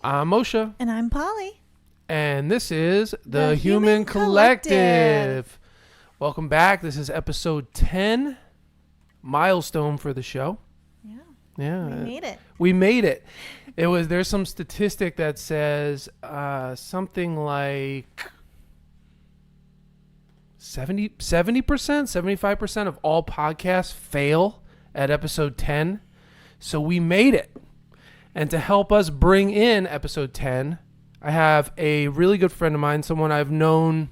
I'm Moshe. And I'm Polly. And this is The Human Collective. Welcome back. This is episode 10. Milestone for the show. Yeah. We made it. We made it. There's some statistic that says something like 70%, 75% of all podcasts fail at episode 10. So we made it. And to help us bring in episode 10, I have a really good friend of mine, someone I've known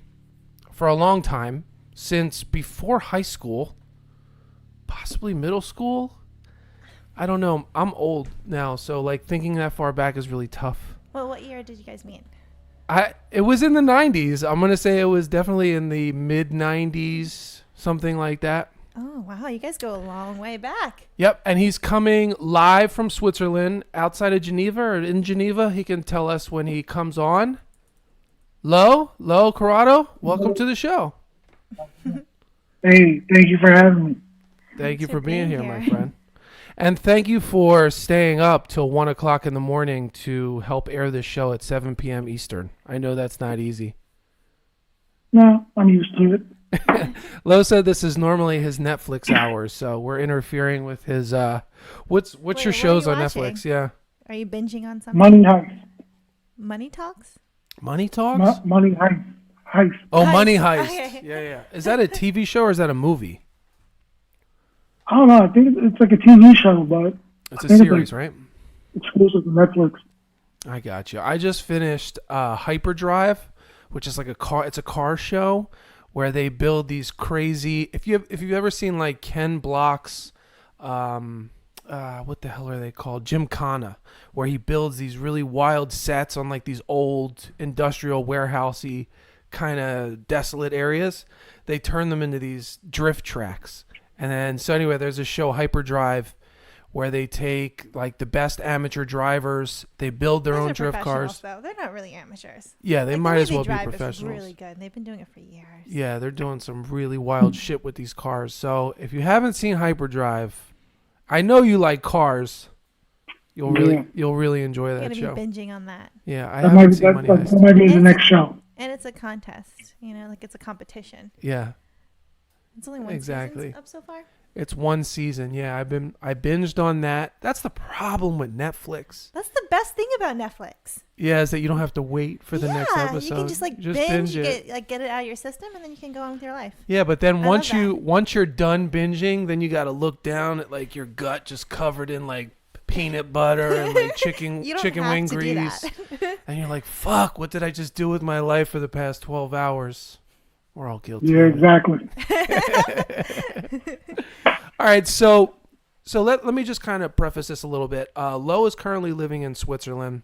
for a long time, since before high school, possibly middle school. I don't know. I'm old now, so like thinking that far back is really tough. Well, what year did you guys meet? It was in the 90s. I'm going to say it was definitely in the mid 90s, something like that. Oh, wow. You guys go a long way back. Yep. And he's coming live from Switzerland, outside of Geneva or in Geneva. He can tell us when he comes on. Loe Cuarto, welcome to the show. Hey, thank you for having me. Thank you for being here, my friend. And thank you for staying up till 1 o'clock in the morning to help air this show at 7 p.m. Eastern. I know that's not easy. No, I'm used to it. Loe said this is normally his Netflix hours, so we're interfering with his. What's your shows on watching? Netflix? Yeah. Are you binging on something? Money Heist. Money Talks? Money Talks? Money Heist. Oh, Heist. Money Heist. Okay. Yeah. Is that a TV show or is that a movie? I don't know. I think it's like a TV show, but It's a series, right? exclusive to Netflix. I got you. I just finished Hyperdrive, which is like a car. It's a car show where they build these crazy. If you've ever seen like Ken Block's, what the hell are they called? Gymkhana, where he builds these really wild sets on like these old industrial warehousey kind of desolate areas. They turn them into these drift tracks. And then, so anyway, there's a show, Hyperdrive, where they take like the best amateur drivers, they build their own drift cars. Though. They're not really amateurs. Yeah, they might as well be professionals. Is really good. They've been doing it for years. Yeah, they're doing some really wild shit with these cars. So if you haven't seen Hyperdrive, I know you like cars. You'll really enjoy that show. You're gonna be binging on that. Yeah, I haven't seen Money Heist. That might be the next show. And it's a contest. Like it's a competition. Yeah. It's only one season up so far. It's one season. Yeah, I binged on that. That's the problem with Netflix. That's the best thing about Netflix. Yeah, is that you don't have to wait for the next episode. You can just binge it, get it out of your system, and then you can go on with your life. Yeah, but then once you're done binging, then you got to look down at like your gut just covered in like peanut butter and like chicken wing grease, and you're like, "Fuck! What did I just do with my life for the past 12 hours?" We're all guilty. Yeah, exactly. All right, so let me just kind of preface this a little bit. Loe is currently living in Switzerland.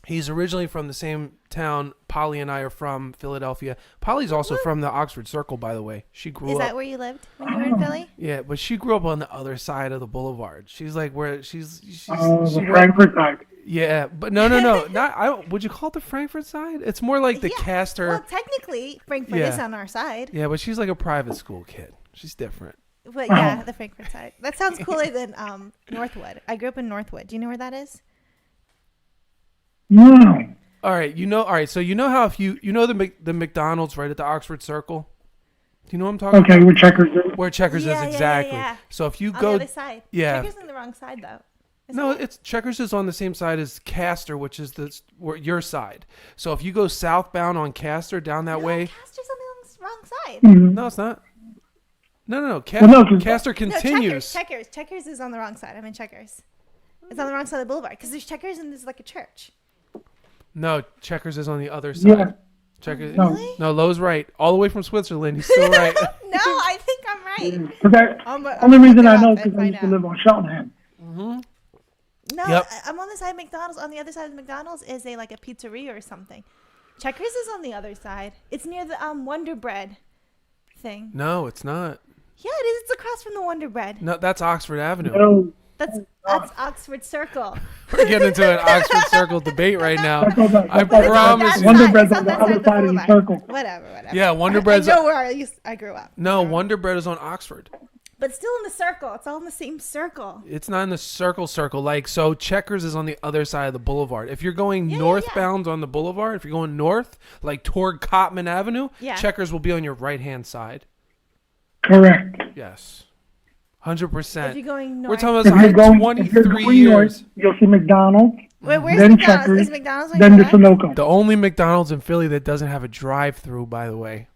He's originally from the same town Polly and I are from, Philadelphia. Polly's also from the Oxford Circle, by the way. She grew up. Is that where you lived when you were in Philly? Yeah, but she grew up on the other side of the boulevard. She's like where she's the Frankfurt side. Yeah, but no. Would you call it the Frankfurt side? It's more like the Castor. Well, technically, Frankfurt is on our side. Yeah, but she's like a private school kid. She's different. But yeah, the Frankfurt side. That sounds cooler than Northwood. I grew up in Northwood. Do you know where that is? No. All right. So you know how if you know the McDonald's right at the Oxford Circle? Do you know what I'm talking about? Okay, where Checkers is. Where Checkers is, exactly. Yeah. So if you on go the other side. Yeah. Checkers is on the wrong side though. It's Checkers is on the same side as Castor, which is your side. So if you go southbound on Castor down that way, Castor's on the wrong side. Mm-hmm. No, it's not. No. Castor continues. No, Checkers is on the wrong side. I'm in Checkers. It's on the wrong side of the boulevard because there's Checkers and there's like a church. No, Checkers is on the other side. Yeah. Checkers. Really? No, Lowe's right. All the way from Switzerland. He's still right. No, I think I'm right. The only reason I know is because I used to live on Cheltenham. Mm-hmm. No, Yep. I'm on the side of McDonald's. On the other side of McDonald's is a pizzeria or something. Checkers is on the other side. It's near the Wonder Bread thing. No, it's not. Yeah, it is. It's across from the Wonder Bread. No, that's Oxford Avenue. No. That's Oxford Circle. We're getting into an Oxford Circle debate right now. I promise. Wonder Bread's on the other side of the circle. Whatever. Yeah, Wonder Bread's. I know where I grew up. No, Wonder Bread is on Oxford. But still in the circle. It's all in the same circle. It's not in the circle. Like, so Checkers is on the other side of the boulevard. If you're going northbound on the boulevard, if you're going north, like toward Cotman Avenue, Checkers will be on your right-hand side. Correct. Yes. 100%. If you're going north. We're talking about 23 years. North, you'll see McDonald's. Wait, where's then McDonald's? Checkers, Is McDonald's on then your the left? Sunoco. The only McDonald's in Philly that doesn't have a drive-through, by the way.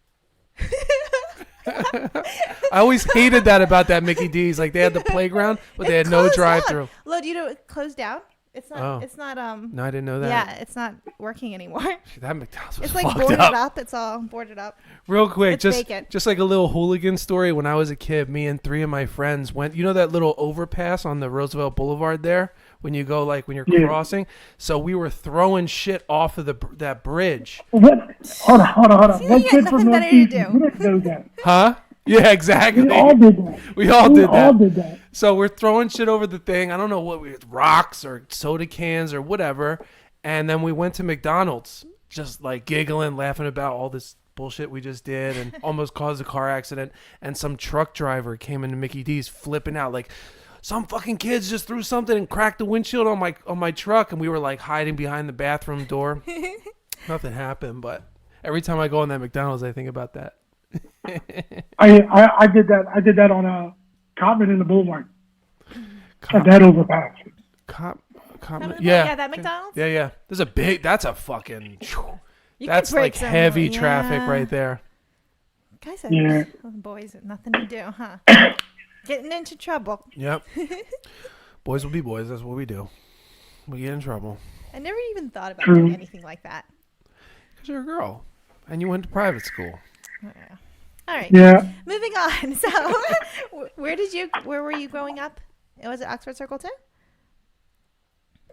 I always hated that about that Mickey D's. Like, they had the playground, but they had no drive-through. Lo, do you know it closed down? It's not. Oh. It's not. No, I didn't know that. Yeah, it's not working anymore. That McDonald's was It's like fucked boarded up. up. It's all boarded up. Real quick, It's vacant. just like a little hooligan story. When I was a kid, me and 3 of my friends went. You know that little overpass on the Roosevelt Boulevard there when you go when you're crossing. So we were throwing shit off of that bridge. What? Hold on. See, What you kid got from nothing better to Northeast do. didn't do that? Huh? Yeah, exactly. We all did that. We all did that. that. So we're throwing shit over the thing. I don't know what rocks or soda cans or whatever. And then we went to McDonald's, just like giggling, laughing about all this bullshit we just did, and almost caused a car accident. And some truck driver came into Mickey D's flipping out, like, some fucking kids just threw something and cracked the windshield on my truck. And we were like hiding behind the bathroom door. Nothing happened, but every time I go in that McDonald's, I think about that. I did that. I did that on a Cotman in the Boulevard. At that overpass. Yeah, that McDonald's. Yeah. That's a fucking. You That's could break like some- heavy traffic right there. Guys, boys have nothing to do, huh? Getting into trouble. Yep. Boys will be boys. That's what we do. We get in trouble. I never even thought about doing anything like that. Because you're a girl. And you went to private school. Yeah. All right. Yeah. Moving on. So, where were you growing up? Was it Oxford Circle too?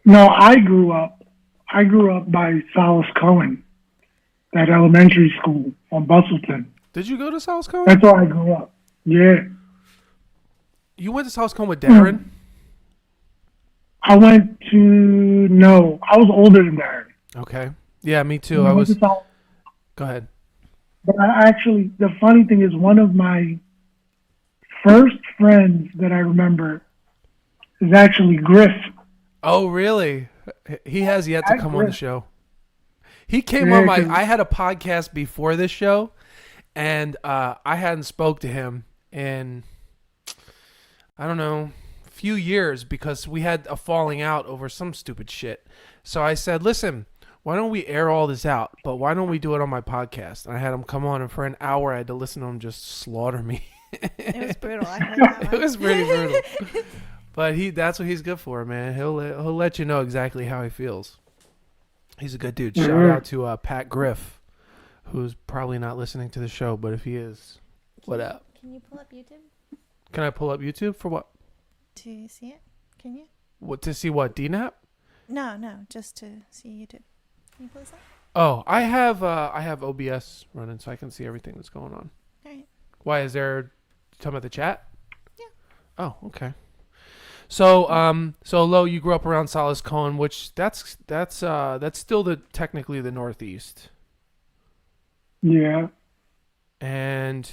No, I grew up by Solace Cohen, that elementary school on Bustleton. Did you go to South Cohen? That's where I grew up. Yeah. You went to South Cohen with Darren? I was older than Darren. Okay. Yeah, me too. I went to South- Go ahead. But the funny thing is, one of my first friends that I remember is actually Griff. Oh, really? He has yet to come on the Griff. show. He came on I had a podcast before this show, and I hadn't spoke to him in, I don't know, a few years because we had a falling out over some stupid shit. So I said, listen, why don't we air all this out? But why don't we do it on my podcast? And I had him come on, and for an hour I had to listen to him just slaughter me. It was brutal. I heard that one. It was pretty brutal. But that's what he's good for, man. He'll let you know exactly how he feels. He's a good dude. Shout out to Pat Griff, who's probably not listening to the show, but if he is, what up? Can you pull up YouTube Can I pull up YouTube for what? to see it? Can you? What to see what? DNAP? No, just to see YouTube. Can you pull this up? Oh, I have OBS running, so I can see everything that's going on. All right. Why is there? Talking about the chat? Yeah. Oh, okay. So Lo, you grew up around Solace Cohen, which that's still technically the Northeast. Yeah. And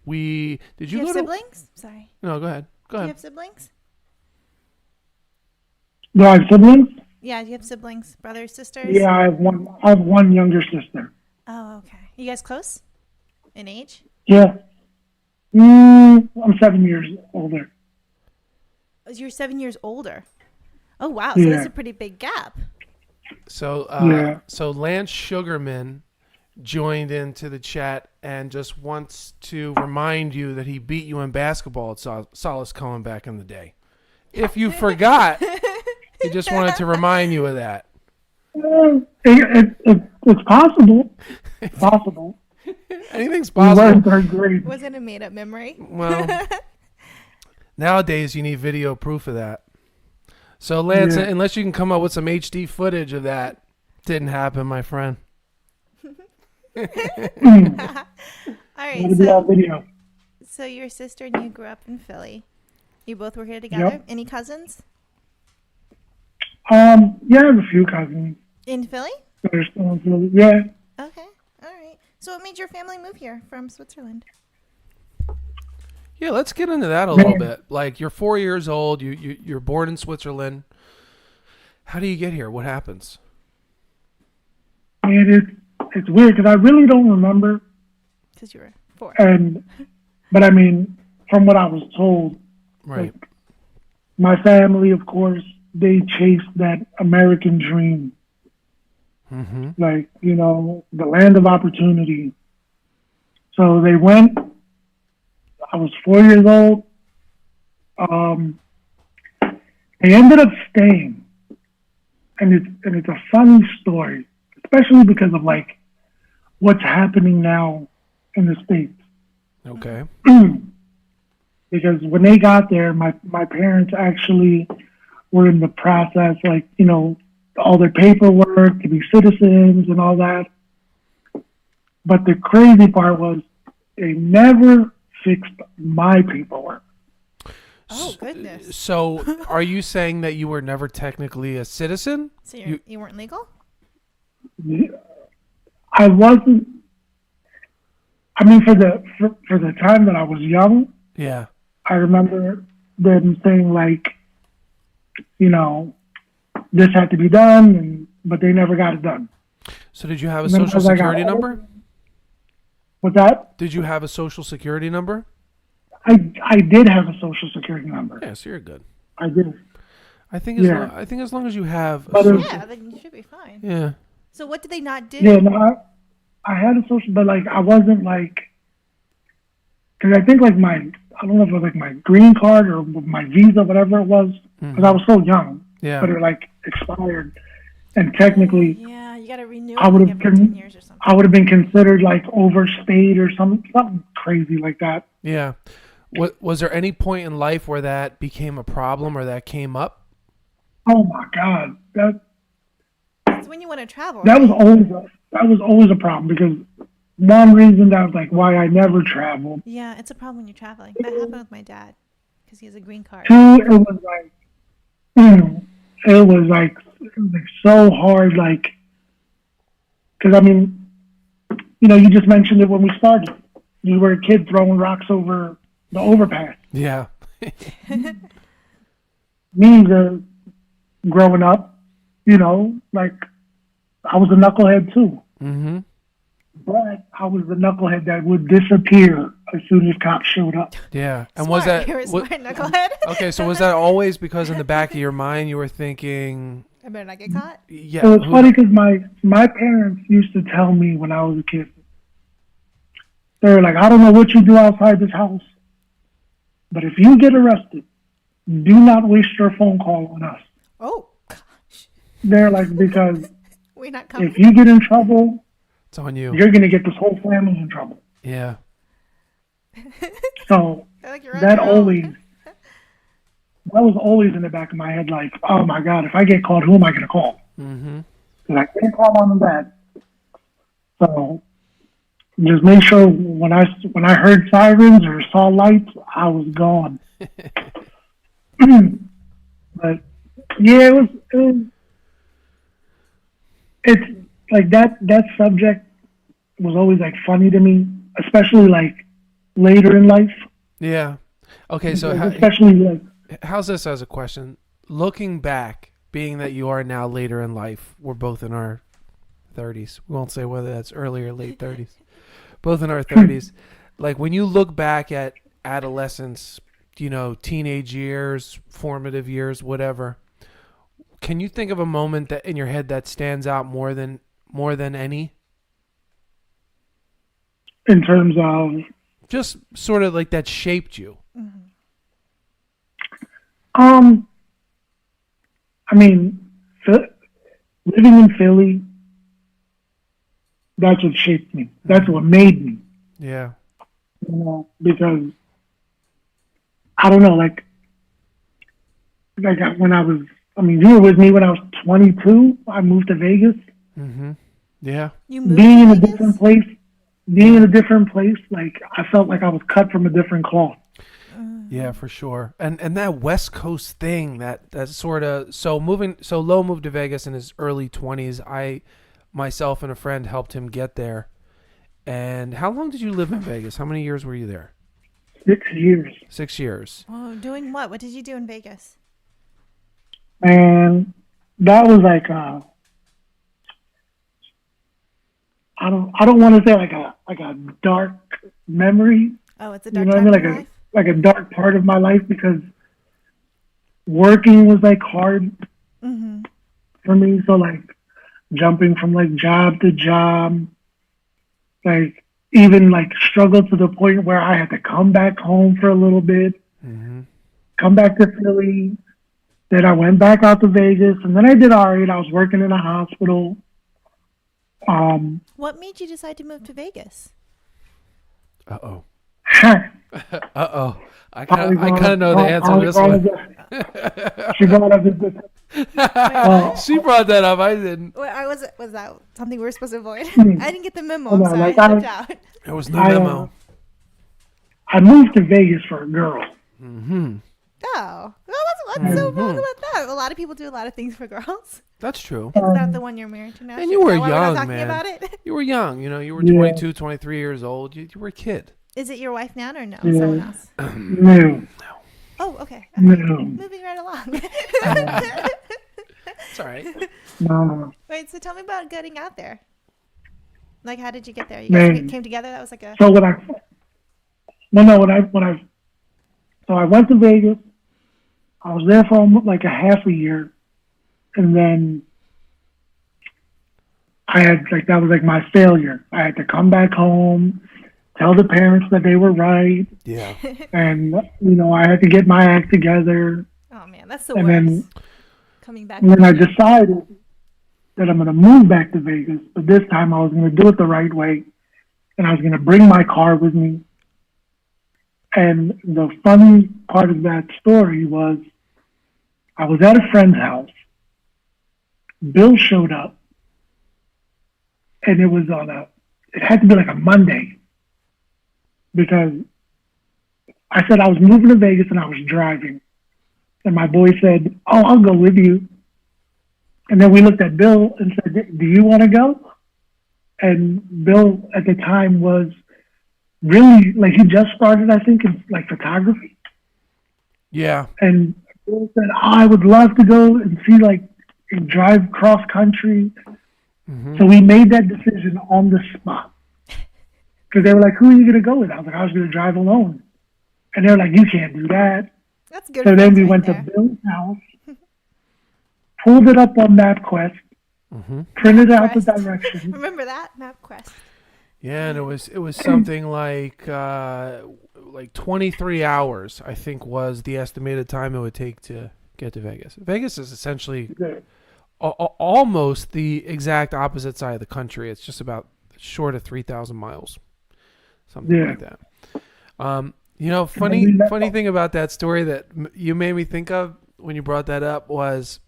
did you have go siblings? Sorry. No, go ahead. Go Do you ahead. have siblings? Do I have siblings? Yeah, do you have siblings, brothers, sisters? Yeah, I have one. I have one younger sister. Oh, okay. You guys close in age? Yeah. I'm 7 years older. Oh, you're 7 years older. Oh, wow. So Yeah. that's a pretty big gap. So Yeah. so Lance Sugarman joined into the chat and just wants to remind you that he beat you in basketball at Solace Cohen back in the day. If you forgot, he just wanted to remind you of that. It's possible. It's possible. Anything's We were in possible. third grade. Was it a made-up memory? Well, nowadays you need video proof of that. So Lance, Yeah. unless you can come up with some HD footage of that, didn't happen, my friend. All right. It'll be on video. So your sister and you grew up in Philly. You both were here together. Yep. Any cousins Yeah, I have a few cousins in Philly? that are still in Philly. Yeah. Okay. All right. So what made your family move here from Switzerland? Yeah, let's get into that a little Man, bit. Like, you're 4 years old. You're born in Switzerland. How do you get here? What happens? and it's weird because I really don't remember. Because you were 4. But I mean, from what I was told, Right. like, my family, of course, they chased that American dream, Mm-hmm. like, the land of opportunity. So they went. I was 4 years old. They ended up staying, and it's a funny story, especially because of like what's happening now in the States. Okay. Because when they got there, my parents actually were in the process, like, all their paperwork to be citizens and all that. But the crazy part was they never fixed my paperwork. Oh, goodness. So, are you saying that you were never technically a citizen? So you weren't legal? I wasn't. I mean, for the time that I was young, Yeah. I remember them saying like, this had to be done, but they never got it done. So, did you have a And then social as I got security older- number? What's that? Did you have a social security number? I did have a social security number. Yeah, so you're good. I did. I think Yeah. I think as long as you have a But social, Yeah, then you should be fine. yeah. So what did they not do? Yeah, no, I had a social, but like I wasn't like, because I think like I don't know if it was like my green card or my visa, whatever it was, because I was so young, Yeah. but it like expired, and technically Yeah, you got to renew I it would like have every 10 years or something. I would have been considered like overstayed or something crazy like that. Yeah. Was there any point in life where that became a problem or that came up? Oh my God, It's when you want to travel. that right? was always a problem, because one reason that was like why I never traveled. Yeah, it's a problem when you're traveling. That happened with my dad because he has a green card. Two, it was like, it was like so hard, like, because I mean, you just mentioned it when we started. You were a kid throwing rocks over the overpass. Yeah. Me, growing up, like I was a knucklehead too, Mm-hmm. but I was the knucklehead that would disappear as soon as cops showed up. Yeah. And Smart. was that You're a wa- smart knucklehead. okay? So was that always because in the back of your mind you were thinking, I better not get caught. yeah, It was funny because my parents used to tell me when I was a kid, they were like, I don't know what you do outside this house, but if you get arrested, do not waste your phone call on us. Oh, gosh. They're like, because We're not coming. if you get in trouble, it's on you. you're going to get this whole family in trouble. Yeah. So They're like, you're on that your own. always, that was always in the back of my head, like, oh my God, if I get caught, who am I going to call? Mm-hmm. Because I can't call mom and dad. So just make sure when I heard sirens or saw lights, I was gone. But yeah, it's like that subject was always like funny to me, especially like later in life. Yeah. Okay. So Especially like, how's this as a question? Looking back, being that you are now later in life, we're both in our 30s. We won't say whether that's early or late 30s. Both in our 30s. Like when you look back at adolescence, teenage years, formative years, whatever, can you think of a moment that in your head that stands out more than any? in terms of Just sort of like that shaped you. I mean, living in Philly, that's what shaped me. That's what made me. Yeah. Because I don't know, like when I was, you were with me when I was 22. I moved to Vegas. Mm-hmm. Yeah. You moved Being to in a Vegas? different place, like I felt like I was cut from a different cloth. Yeah, for sure. And that West Coast thing, that sort of so Loe moved to Vegas in his early 20s. I myself and a friend helped him get there. And how long did you live in Vegas? How many years were you there? 6 years. 6 years. Oh, doing what? What did you do in Vegas? And that was like I don't want to say like a dark memory. Oh, it's a You dark know what I time mean? in your life? Like a dark part of my life because working was like hard Mm-hmm. for me. So like jumping from like job to job, like even like struggled to the point where I had to come back home for a little bit, Mm-hmm. come back to Philly. Then I went back out to Vegas, and then I did all right. I was working in a hospital. What made you decide to move to Vegas? Uh-oh. She Uh-oh. I kind of know the answer to this one. brought up this. She brought that up. I didn't. Was that something we were supposed to avoid? Hmm. I didn't get the memo. Hold I'm on, sorry. like, I stepped out. There was no I, memo. I moved to Vegas for a girl. Mm-hmm. Oh, well, what's so wrong about that? A lot of people do a lot of things for girls. That's true. It's not the one you're married to now. And you were Is that why we're young, not talking man. about it? You were young. You know, you were Yeah. 22, 23 years old. You were a kid. Is it your wife now or no? Yeah. Someone else? No, Oh, okay. no, Moving right along. It's all right. no. Wait, so tell me about getting out there. Like, how did you get there? You Man. guys came together? That was like a... So when I so I went to Vegas. I was there for almost like a half a year, and then I had like that was like my failure. I had to come back home, tell the parents that they were right, Yeah. and I had to get my act together. Oh, man, that's the And worst. then- Coming back. And then I decided that I'm going to move back to Vegas, but this time I was going to do it the right way, and I was going to bring my car with me. And the funny part of that story was I was at a friend's house. Bill showed up, and it was it had to be like a Monday, because I said I was moving to Vegas and I was driving. And my boy said, "Oh, I'll go with you." And then we looked at Bill and said, "Do you want to go?" And Bill at the time was really like he just started, I think, in like photography. Yeah. And Bill said, "I would love to go and see like and drive cross country." Mm-hmm. So we made that decision on the spot because they were like, "Who are you going to go with?" I was like, "I was going to drive alone," and they were like, "You can't do that." That's good. So then we friends went right to Bill's house, pulled it up on MapQuest, Mm-hmm. printed out the MapQuest. directions. Remember that? MapQuest. Yeah, and it was something like 23 hours, I think, was the estimated time it would take to get to Vegas. Vegas is essentially almost the exact opposite side of the country. It's just about short of 3,000 miles, something like that. Funny thing about that story that you made me think of when you brought that up was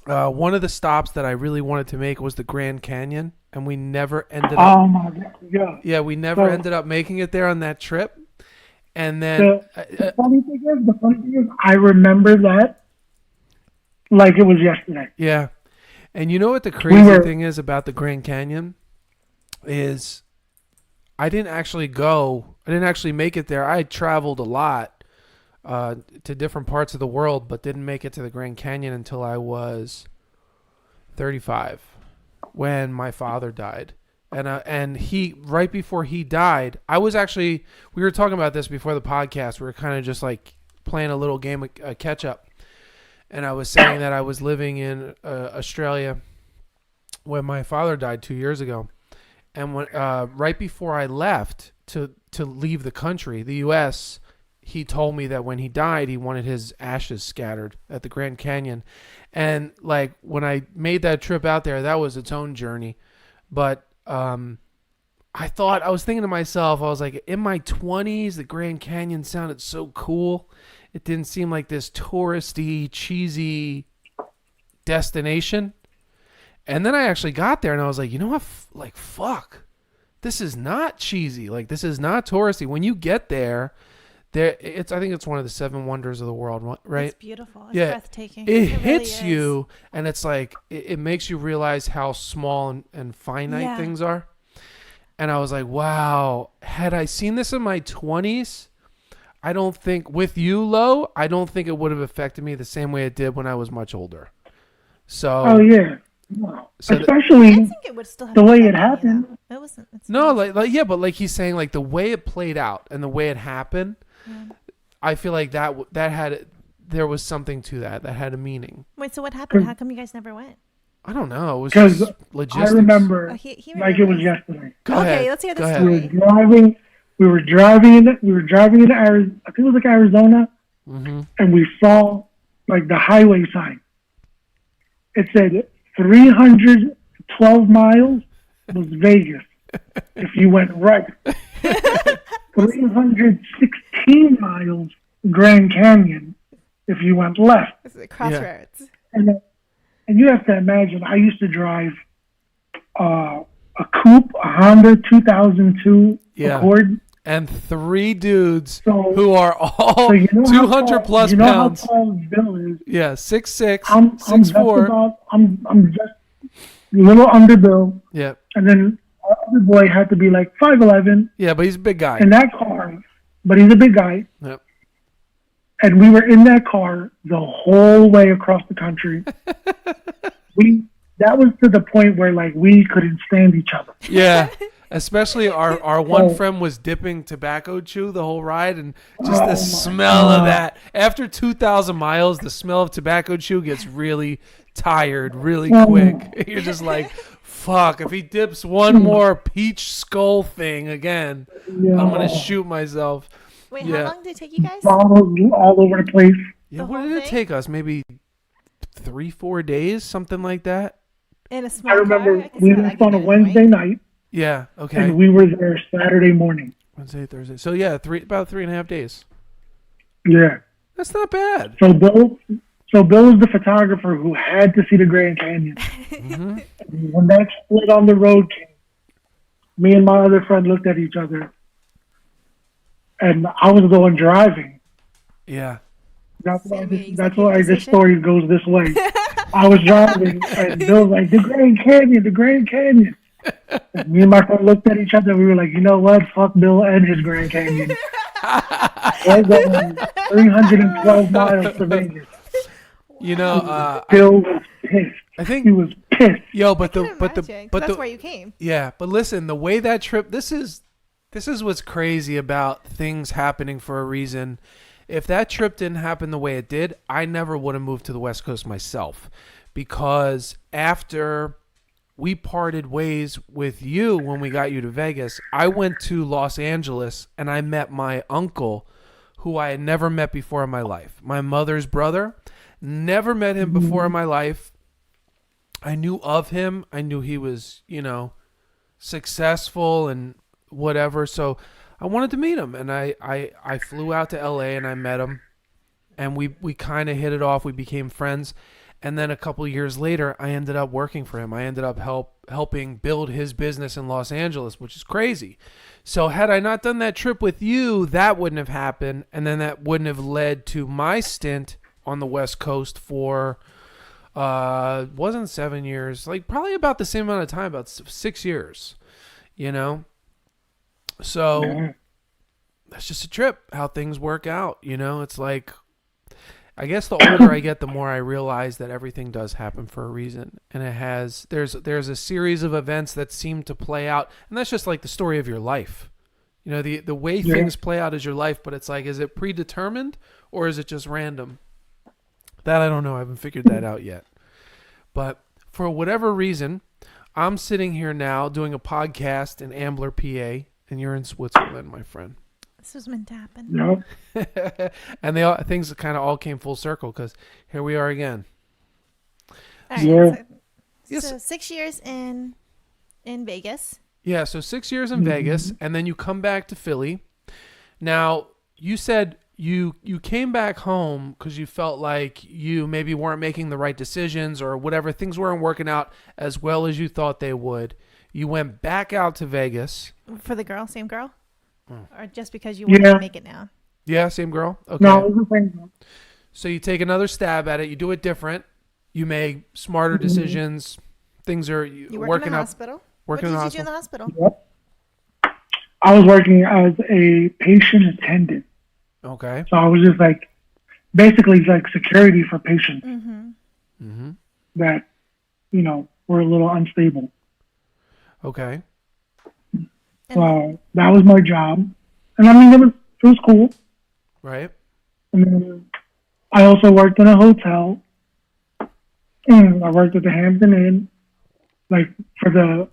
one of the stops that I really wanted to make was the Grand Canyon, and we never ended up. Oh my God! Yeah. Yeah, we never ended up making it there on that trip. And then The funny thing is, I remember that like it was yesterday. yeah, and you know what the crazy thing is about the Grand Canyon is I didn't actually make it there. I had traveled a lot to different parts of the world, but didn't make it to the Grand Canyon until I was 35 when my father died. And he, right before he died, we were talking about this before the podcast. We were kind of just like playing a little game of catch up. And I was saying that I was living in Australia when my father died 2 years ago. And when right before I left to leave the country, the U.S., he told me that when he died, he wanted his ashes scattered at the Grand Canyon. And like when I made that trip out there, that was its own journey. But I was thinking to myself, I was like, in my 20s, the Grand Canyon sounded so cool. It didn't seem like this touristy, cheesy destination. And then I actually got there and I was like, you know what? Fuck. This is not cheesy. Like, this is not touristy. When you get there, I think it's one of the 7 wonders of the world, right? It's beautiful. It's breathtaking. It hits really is. you, and it's like, it makes you realize how small and finite things are. And I was like, wow, had I seen this in my 20s, I don't think, with you, Lo, I don't think it would have affected me the same way it did when I was much older. So, Oh yeah. Wow. So Especially I think it would still have the way it affected me, happened. though. It wasn't. It's no, fine. like, yeah, but like he's saying, like the way it played out and the way it happened, I feel like there was something to that had a meaning. Wait, so what happened? How come you guys never went? I don't know. It was Because just logistics. I remember Oh, he like it was remembers. yesterday. Go Okay, ahead. let's hear the Go ahead. story. We were driving in Arizona. I think it was like Arizona, and we saw like the highway sign. It said 312 miles was Vegas if you went right. 316 miles Grand Canyon if you went left. This is a crossroads. And you have to imagine, I used to drive a coupe, a Honda 2002 Accord. And 3 dudes So- who are all So you know 200 plus you know pounds. how tall Bill is. Yeah, 6'6", I'm 6'4". I'm just a little under Bill, Yeah, and then our other boy had to be like 5'11" yeah, but he's a big guy. in that car, but he's a big guy. Yep. And we were in that car the whole way across the country. That was to the point where like we couldn't stand each other. Yeah, especially our one friend was dipping tobacco chew the whole ride, and just the smell of that. After 2,000 miles, the smell of tobacco chew gets really tired really quick. You're just like, fuck, if he dips one more peach skull thing again, I'm going to shoot myself. Wait, Yeah. how long did it take you guys? Bottles all over the place. Yeah, The what whole did it thing? take us? Maybe 3-4 days, something like that? In a small I remember car? I can we see how left that on a could be Wednesday annoying. night, Yeah, okay. and we were there Saturday morning. Wednesday, Thursday. So yeah, about 3.5 days. Yeah. That's not bad. So Bill was the photographer who had to see the Grand Canyon. And when that split on the road came, me and my other friend looked at each other, and I was going driving. Yeah. That's Same why here, this executive story goes this way. I was driving, and Bill's like, the Grand Canyon. And me and my friend looked at each other, and we were like, you know what? Fuck Bill and his Grand Canyon. We're going 312 miles to Vegas. You know, Bill was pissed. I think He was pissed. yo, but Can imagine, 'cause that's where you came. yeah, but listen, the way that trip, this is what's crazy about things happening for a reason. If that trip didn't happen the way it did, I never would have moved to the West Coast myself, because after we parted ways with you when we got you to Vegas, I went to Los Angeles and I met my uncle, who I had never met before in my life. My mother's brother. Never met him before in my life. I knew of him. I knew he was, successful and whatever. So I wanted to meet him, and I flew out to LA and I met him, and we kind of hit it off. We became friends. And then a couple years later, I ended up working for him. I ended up helping build his business in Los Angeles, which is crazy. So had I not done that trip with you, that wouldn't have happened. And then that wouldn't have led to my stint on the West Coast for, wasn't 7 years, like probably about the same amount of time, about 6 years, So that's just a trip, how things work out, It's like, I guess the older I get, the more I realize that everything does happen for a reason, and there's a series of events that seem to play out, and that's just like the story of your life. The way things play out is your life, but it's like, is it predetermined or is it just random? That I don't know. I haven't figured that out yet. But for whatever reason, I'm sitting here now doing a podcast in Ambler, PA, and you're in Switzerland, my friend. This was meant to happen. No. And things kind of all came full circle, because here we are again. All right, Yeah. Yes. So 6 years in Vegas. Yeah, so 6 years in Vegas, and then you come back to Philly. Now, you said you came back home because you felt like you maybe weren't making the right decisions or whatever. Things weren't working out as well as you thought they would. You went back out to Vegas. For the girl, same girl? Or just because you wanted to make it now? Yeah, same girl? Okay. No, it was the same. So you take another stab at it. You do it different. You make smarter decisions. Things are You work working in the out. hospital? Working in the What did you do in hospital. the hospital? I was working as a patient attendant. Okay. So I was just like, basically like security for patients Mm-hmm. that, were a little unstable. Okay. And So that was my job. And I mean, it was cool. Right. And then I also worked in a hotel. And I worked at the Hampton Inn. Like that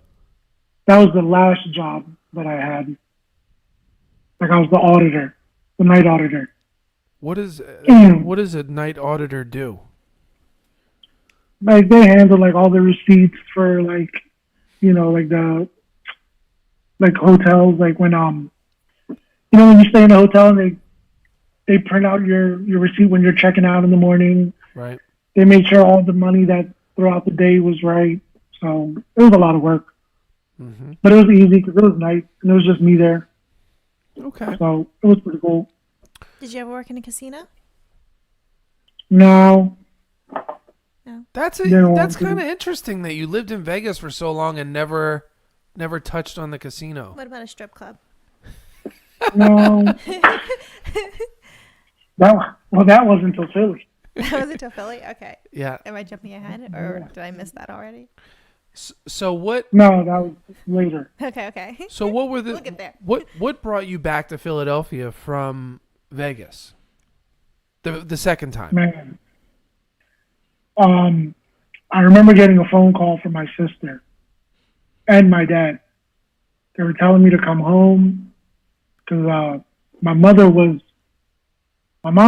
was the last job that I had. Like I was the auditor, the night auditor. What does Mm. what does a night auditor do? Like they handle like all the receipts for like, like the like hotels. Like when you stay in a hotel and they print out your receipt when you're checking out in the morning. Right. They made sure all the money that throughout the day was right. So it was a lot of work, Mm-hmm. but it was easy because it was night and it was just me there. Okay. So it was pretty cool. did you ever work in a casino? No, That's Didn't want to. kind of interesting that you lived in Vegas for so long and never touched on the casino. What about a strip club? no. That wasn't until Philly. That was until Philly? Okay. Yeah. Am I jumping ahead or did I miss that already? So what? No, that was later. Okay. So what were the Look at there. what brought you back to Philadelphia from Vegas? The second time. Man. I remember getting a phone call from my sister and my dad. They were telling me to come home because my mom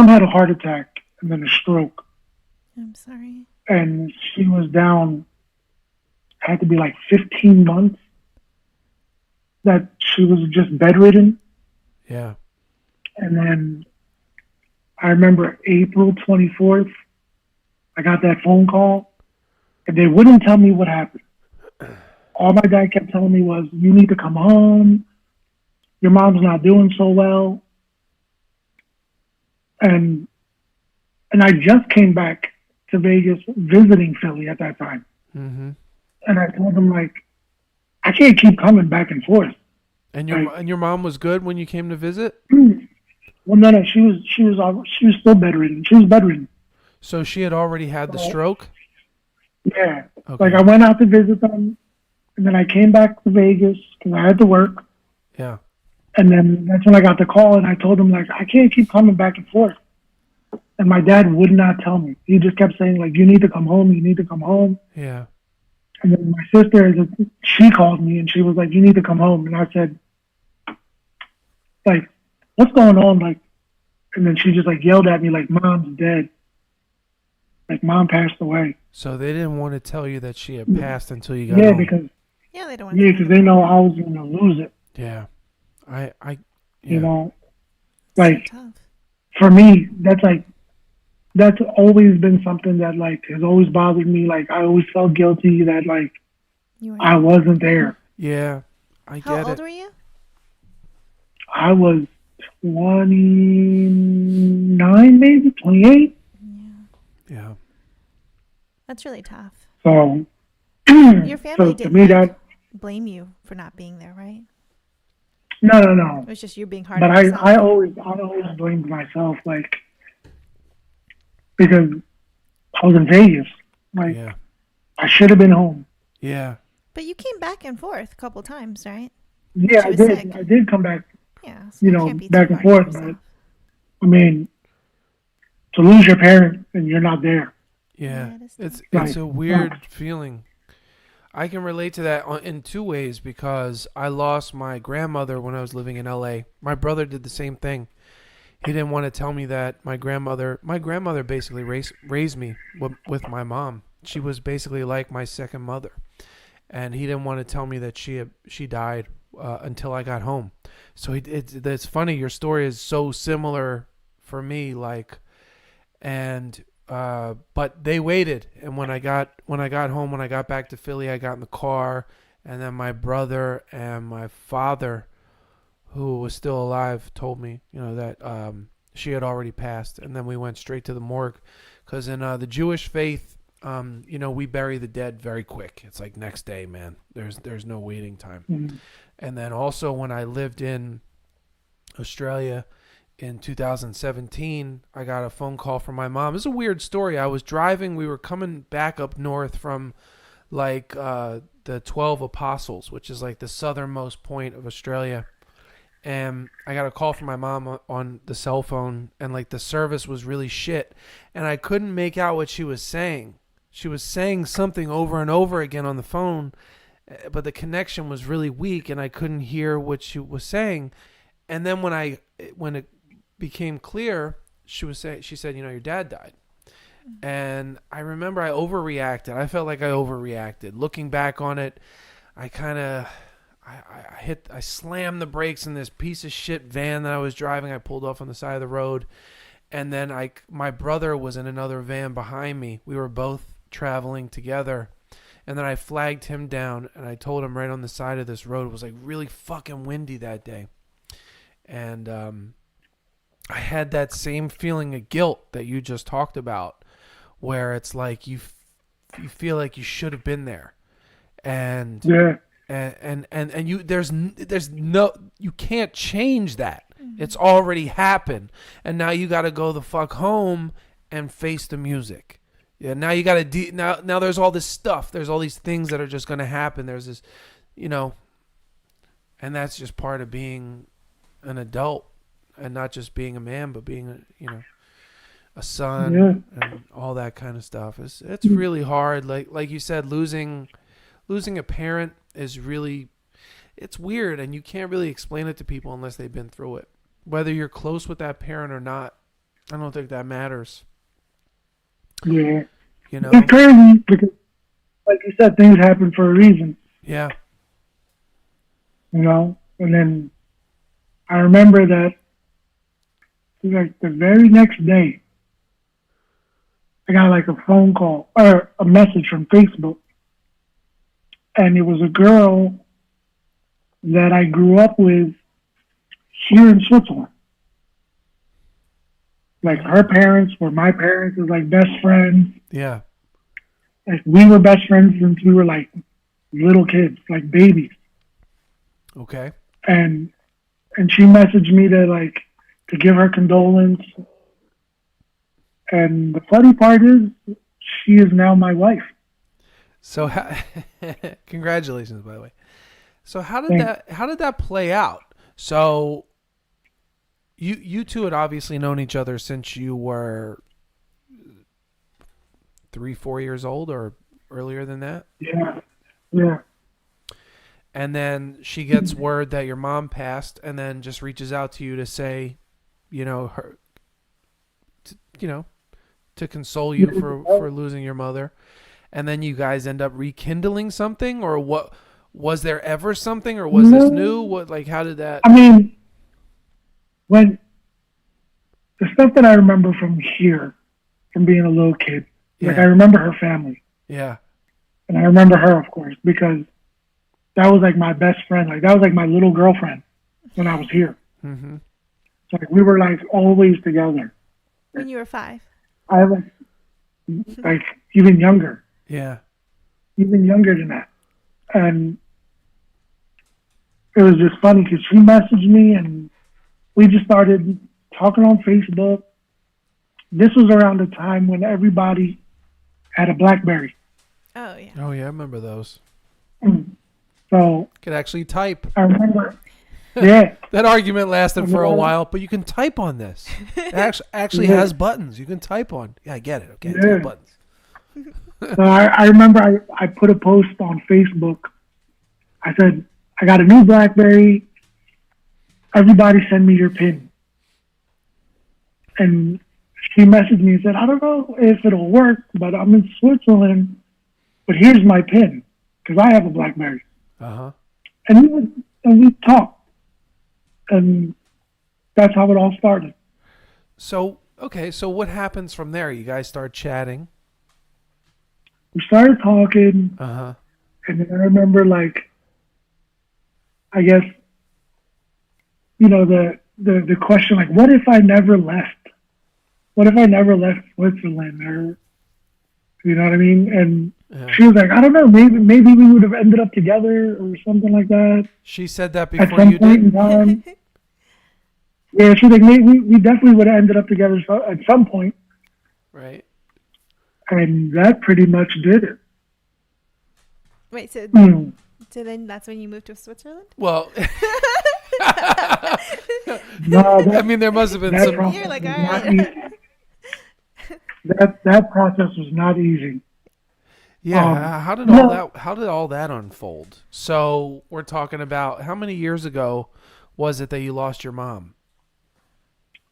had a heart attack and then a stroke, I'm sorry. and she was down, had to be like 15 months that she was just bedridden. Yeah. And then I remember April 24th, I got that phone call, and they wouldn't tell me what happened. All my dad kept telling me was, you need to come home. Your mom's not doing so well. And I just came back to Vegas visiting Philly at that time. Mm-hmm. And I told them, like, I can't keep coming back and forth. And your mom was good when you came to visit? Well, no, she was still bedridden. She was bedridden. So she had already had the stroke? Yeah. Okay. Like I went out to visit them, and then I came back to Vegas because I had to work. Yeah. And then that's when I got the call, and I told him, like, I can't keep coming back and forth. And my dad would not tell me. He just kept saying, like, you need to come home. You need to come home. Yeah. And then my sister, she called me, and she was like, you need to come home. And I said, like, what's going on? Like, and then she just, like, yelled at me, like, Mom's dead. Like, Mom passed away. So they didn't want to tell you that she had passed until you got Yeah, home. because Yeah, they don't want because they know I was going to lose it. Yeah. I You know, so like, tough. for me, that's always been something that, like, has always bothered me. Like, I always felt guilty that, like, You were I wasn't there. Yeah. I How get old it. were you? I was 29, maybe 28. Yeah. That's really tough. So, Your family so to didn't me, like, that blame you for not being there, right? no. It was just you being hard But on yourself. I always blamed myself, like, because I was in Vegas. Like, Yeah. I should have been home. Yeah. But you came back and forth a couple times, right? Yeah, She I was did. sick. I did come back. Yeah. So You you know, can't be back too and hard on forth, yourself. I mean, to lose your parent and you're not there. Yeah. Yeah, it is It's tough. it's a weird feeling. I can relate to that in two ways because I lost my grandmother when I was living in LA. My brother did the same thing. He didn't want to tell me that my grandmother basically raised me with my mom. She was basically like my second mother. And he didn't want to tell me that she died until I got home. So it's funny. Your story is so similar for me. Like, and but they waited. And when I got home, when I got back to Philly, I got in the car, and then my brother and my father, who was still alive, told me, that she had already passed. And then we went straight to the morgue, because in the Jewish faith, we bury the dead very quick. It's like next day, man. There's no waiting time. Mm-hmm. And then also when I lived in Australia in 2017, I got a phone call from my mom. It's a weird story. I was driving. We were coming back up north from like the 12 Apostles, which is like the southernmost point of Australia. And I got a call from my mom on the cell phone, and like the service was really shit. And I couldn't make out what she was saying. She was saying something over and over again on the phone, but the connection was really weak and I couldn't hear what she was saying. And then when it became clear, she said, your dad died. And I remember I overreacted. I felt like I overreacted. Looking back on it, I slammed the brakes in this piece of shit van that I was driving. I pulled off on the side of the road. And then my brother was in another van behind me. We were both traveling together. And then I flagged him down and I told him right on the side of this road. It was like really fucking windy that day. And I had that same feeling of guilt that you just talked about, where it's like you feel like you should have been there. And Yeah. And you there's no, you can't change that. It's already happened. And now you got to go the fuck home and face the music. Yeah, now you got to now there's all this stuff. There's all these things that are just going to happen. There's this, and that's just part of being an adult, and not just being a man, but being a son and all that kind of stuff. It's really hard. Like you said, losing a parent is really, it's weird, and you can't really explain it to people unless they've been through it. Whether you're close with that parent or not, I don't think that matters. Yeah. It's crazy because, like you said, things happen for a reason. Yeah. And then I remember that like the very next day, I got like a phone call or a message from Facebook. And it was a girl that I grew up with here in Switzerland. Like her parents were my parents, was like best friends. Yeah. Like we were best friends since we were like little kids, like babies. Okay. And she messaged me to give her condolence. And the funny part is, she is now my wife. So, congratulations, by the way. So, how did that play out? So, you two had obviously known each other since you were 3-4 years old, or earlier than that. Yeah. And then she gets word that your mom passed, and then just reaches out to you to say, to console you for losing your mother. And then you guys end up rekindling something, or what? Was there ever something, or was this new? What, how did that? I mean, when the stuff that I remember from here, from being a little kid, I remember her family. Yeah. And I remember her, of course, because that was like my best friend. Like that was like my little girlfriend when I was here. Mm-hmm. So we were like always together. When you were 5. I was like even younger. Yeah. Even younger than that. And it was just funny because she messaged me and we just started talking on Facebook. This was around the time when everybody had a BlackBerry. Oh, yeah. Oh, yeah, I remember those. So Could actually type. I remember, yeah. That argument lasted for a while, but you can type on this. It actually has buttons you can type on. Yeah, I get it. Okay, it's got buttons. So I remember I put a post on Facebook. I said, I got a new BlackBerry. Everybody send me your PIN. And she messaged me and said, I don't know if it'll work, but I'm in Switzerland. But here's my PIN, because I have a BlackBerry. Uh-huh. And we talked. And that's how it all started. So, okay, so what happens from there? You guys start chatting. We started talking. Uh-huh. And then I remember, I guess, the question, what if I never left? What if I never left Switzerland? Or You know what I mean? And Yeah. she was like, I don't know, maybe we would have ended up together or something like that She said that at before some you point did? in time. Yeah, she's like, maybe we definitely would have ended up together at some point, Right. and that pretty much did it. Wait, so Mm. so then that's when you moved to Switzerland? Well, No, I mean, there must have been that some. process You're like, was all not right. easy. That process was not easy. Yeah, how did all that unfold? So we're talking about how many years ago was it that you lost your mom?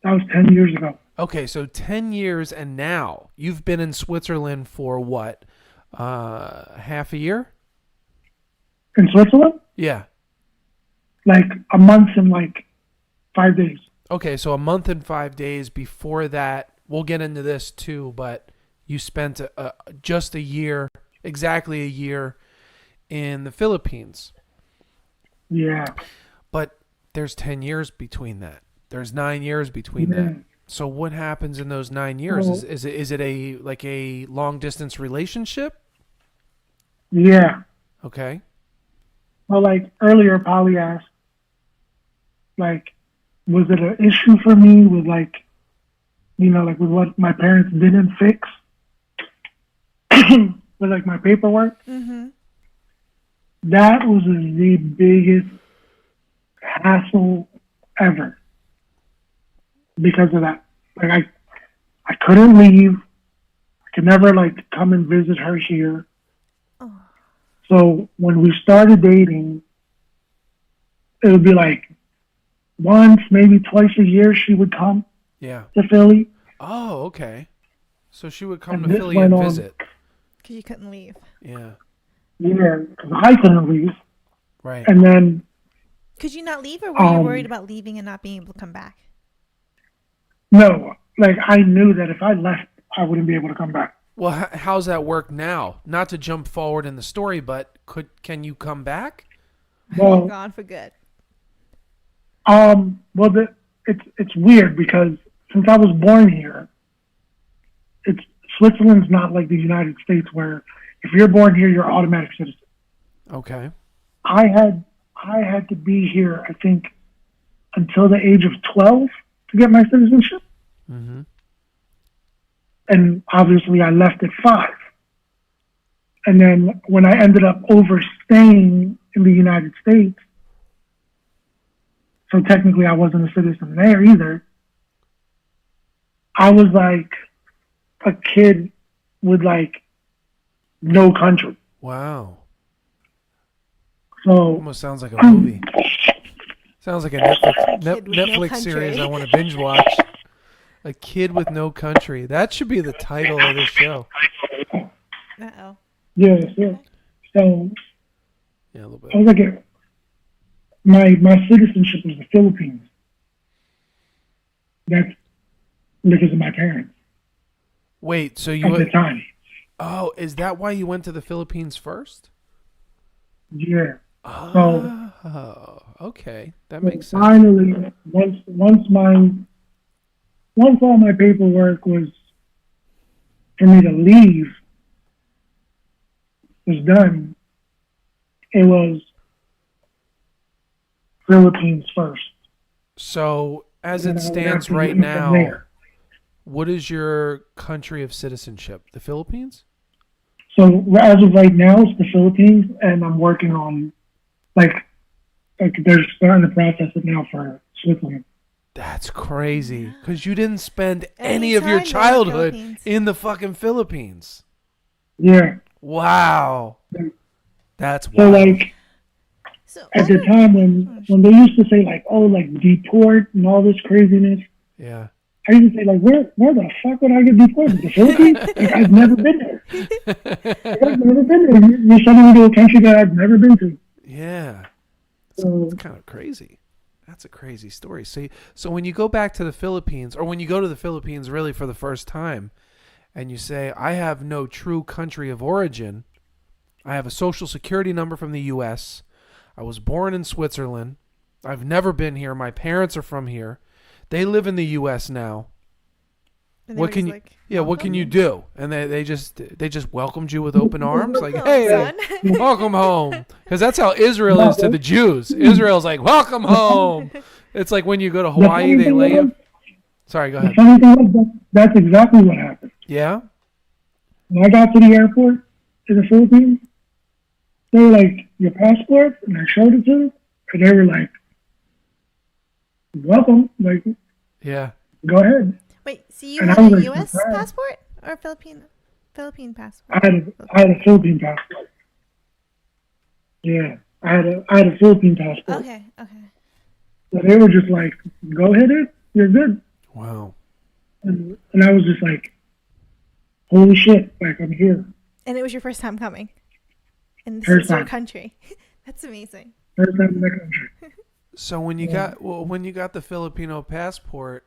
That was 10 years ago. Okay, so 10 years, and now you've been in Switzerland for what? Half a year? In Switzerland, Yeah. like a month and like 5 days. Okay, so a month and 5 days before that. We'll get into this too, but you spent just a year, exactly a year, in the Philippines. Yeah. But there's 10 years between that. There's 9 years between Yeah. that. So what happens in those 9 years? Well- Is it a like a long distance relationship? Yeah. Okay. Well, like earlier, Polly asked, like, was it an issue for me with like, like with what my parents didn't fix with like my paperwork? Mm-hmm. That was the biggest hassle ever because of that. Like I couldn't leave. I could never like come and visit her here. Oh. So when we started dating, it would be like once, maybe twice a year she would come Yeah. to Philly. Oh, okay. So she would come And to this Philly and went on. visit. Because you couldn't leave. Yeah. Yeah, because I couldn't leave. Right. And then, Could you not leave, or were you worried about leaving and not being able to come back? no, like I knew that if I left, I wouldn't be able to come back. Well, how's that work now? Not to jump forward in the story, but can you come back? Well, Gone for good. It's weird because since I was born here, Switzerland's not like the United States where if you're born here, you're automatic citizen. Okay. I had to be here, I think, until the age of 12 to get my citizenship. Mm-hmm. And obviously I left at 5. And then when I ended up overstaying in the United States, so technically I wasn't a citizen there either, I was like a kid with like no country. Wow. So Almost sounds like a movie. Sounds like a Kid with no Netflix series country. I want to binge watch. A Kid with No Country. That should be the title of this show. Uh-oh. yeah, so Yeah, a little I bit. was like my citizenship was the Philippines. That's because of my parents Wait, so at you... the time. Oh, is that why you went to the Philippines first? Yeah. Oh, okay. That makes sense. Finally, once all my paperwork was for me to leave was done, it was Philippines first. So, as And it I would stands have to right leave from now, there. what is your country of citizenship? The Philippines? So as of right now, it's the Philippines, and I'm working on like they're starting the process it now for Switzerland. That's crazy. Because you didn't spend any Any of your time there in the childhood Philippines. in the fucking Philippines. Yeah. Wow. That's So wild. like So at the time when they used to say like, oh, like deport and all this craziness, Yeah. I used to say like, where the fuck would I get deported? The Philippines? Like, I've never been there. I've never been there. You're sending me to a country that I've never been to. Yeah. So It's kind of crazy. That's a crazy story. So when you go back to the Philippines, or when you go to the Philippines really for the first time, and you say, I have no true country of origin, I have a social security number from the U.S., I was born in Switzerland, I've never been here, my parents are from here, they live in the U.S. now, And they what were can just you? like, Yeah, what can you do? And they just welcomed you with open arms, like, "Oh, hey, son." welcome home. Because that's how Israel No, is to the Jews. Israel's like, welcome home. It's like when you go to Hawaii, they lay you. Sorry, go the ahead. funny thing was that's exactly what happened. Yeah. When I got to the airport in the Philippines, they were like, your passport? And I showed it to them. And they were like, welcome. Like, Yeah. go ahead. Wait, so you And had I was a like, U.S. surprised. passport or Philippine passport? I had a Philippine passport. Yeah, I had a Philippine passport. Okay. So they were just like, go hit it, you're good. Wow. And I was just like, holy shit, like I'm here. And it was your first time coming, and this First is your time. country. That's amazing. First time in the country. So when you got the Filipino passport,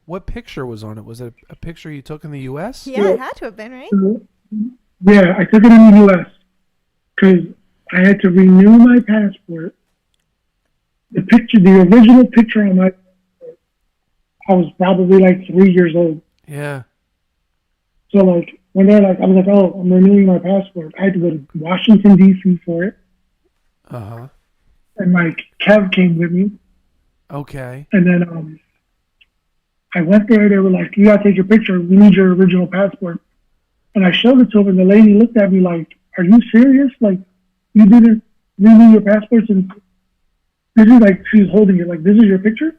what picture was on it? Was it a picture you took in the U.S.? Yeah, it had to have been, right? Yeah, I took it in the U.S. because I had to renew my passport. The original picture on my passport, I was probably like 3 years old. Yeah. So like when they're like, I was like, oh, I'm renewing my passport. I had to go to Washington D.C. for it, Uh-huh. and like Kev came with me, Okay. and then I went there. They were like, you gotta take your picture. We need your original passport. And I showed it to them, and the lady looked at me like, are you serious? Like, you didn't renew your passport? And this is like, she was holding it like, this is your picture?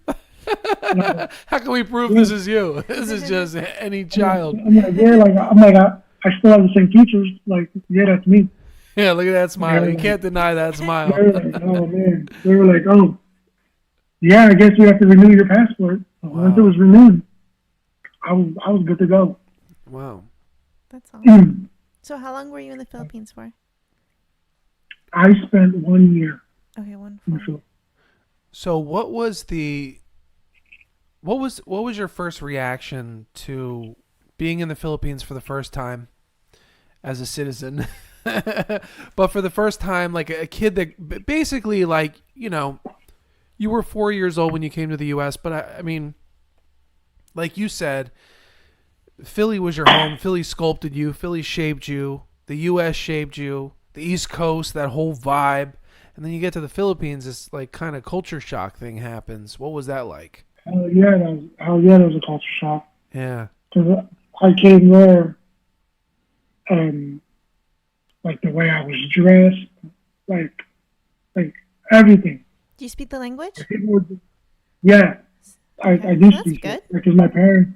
How can we prove this is you? This is just any child. I'm like, yeah, I still have the same features. Like, yeah, that's me. Yeah, look at that smile. You can't deny that They smile. were like, oh man. They were like, oh, yeah, I guess we have to renew your passport. So once it was renewed, I was good to go. Wow. That's awesome. So how long were you in the Philippines for? I spent 1 year. Okay, one. in the Philippines. So what was your first reaction to being in the Philippines for the first time as a citizen? But for the first time, like a kid that basically, like, you know, you were 4 years old when you came to the U.S., but I mean, like you said, Philly was your home. Philly sculpted you. Philly shaped you. The U.S. shaped you. The East Coast, that whole vibe. And then you get to the Philippines, this like kind of culture shock thing happens. What was that like? Yeah, that was a culture shock. Yeah. Because I came there, like the way I was dressed, like everything. Do you speak the language? Yeah, I do That's speak good. it because my parents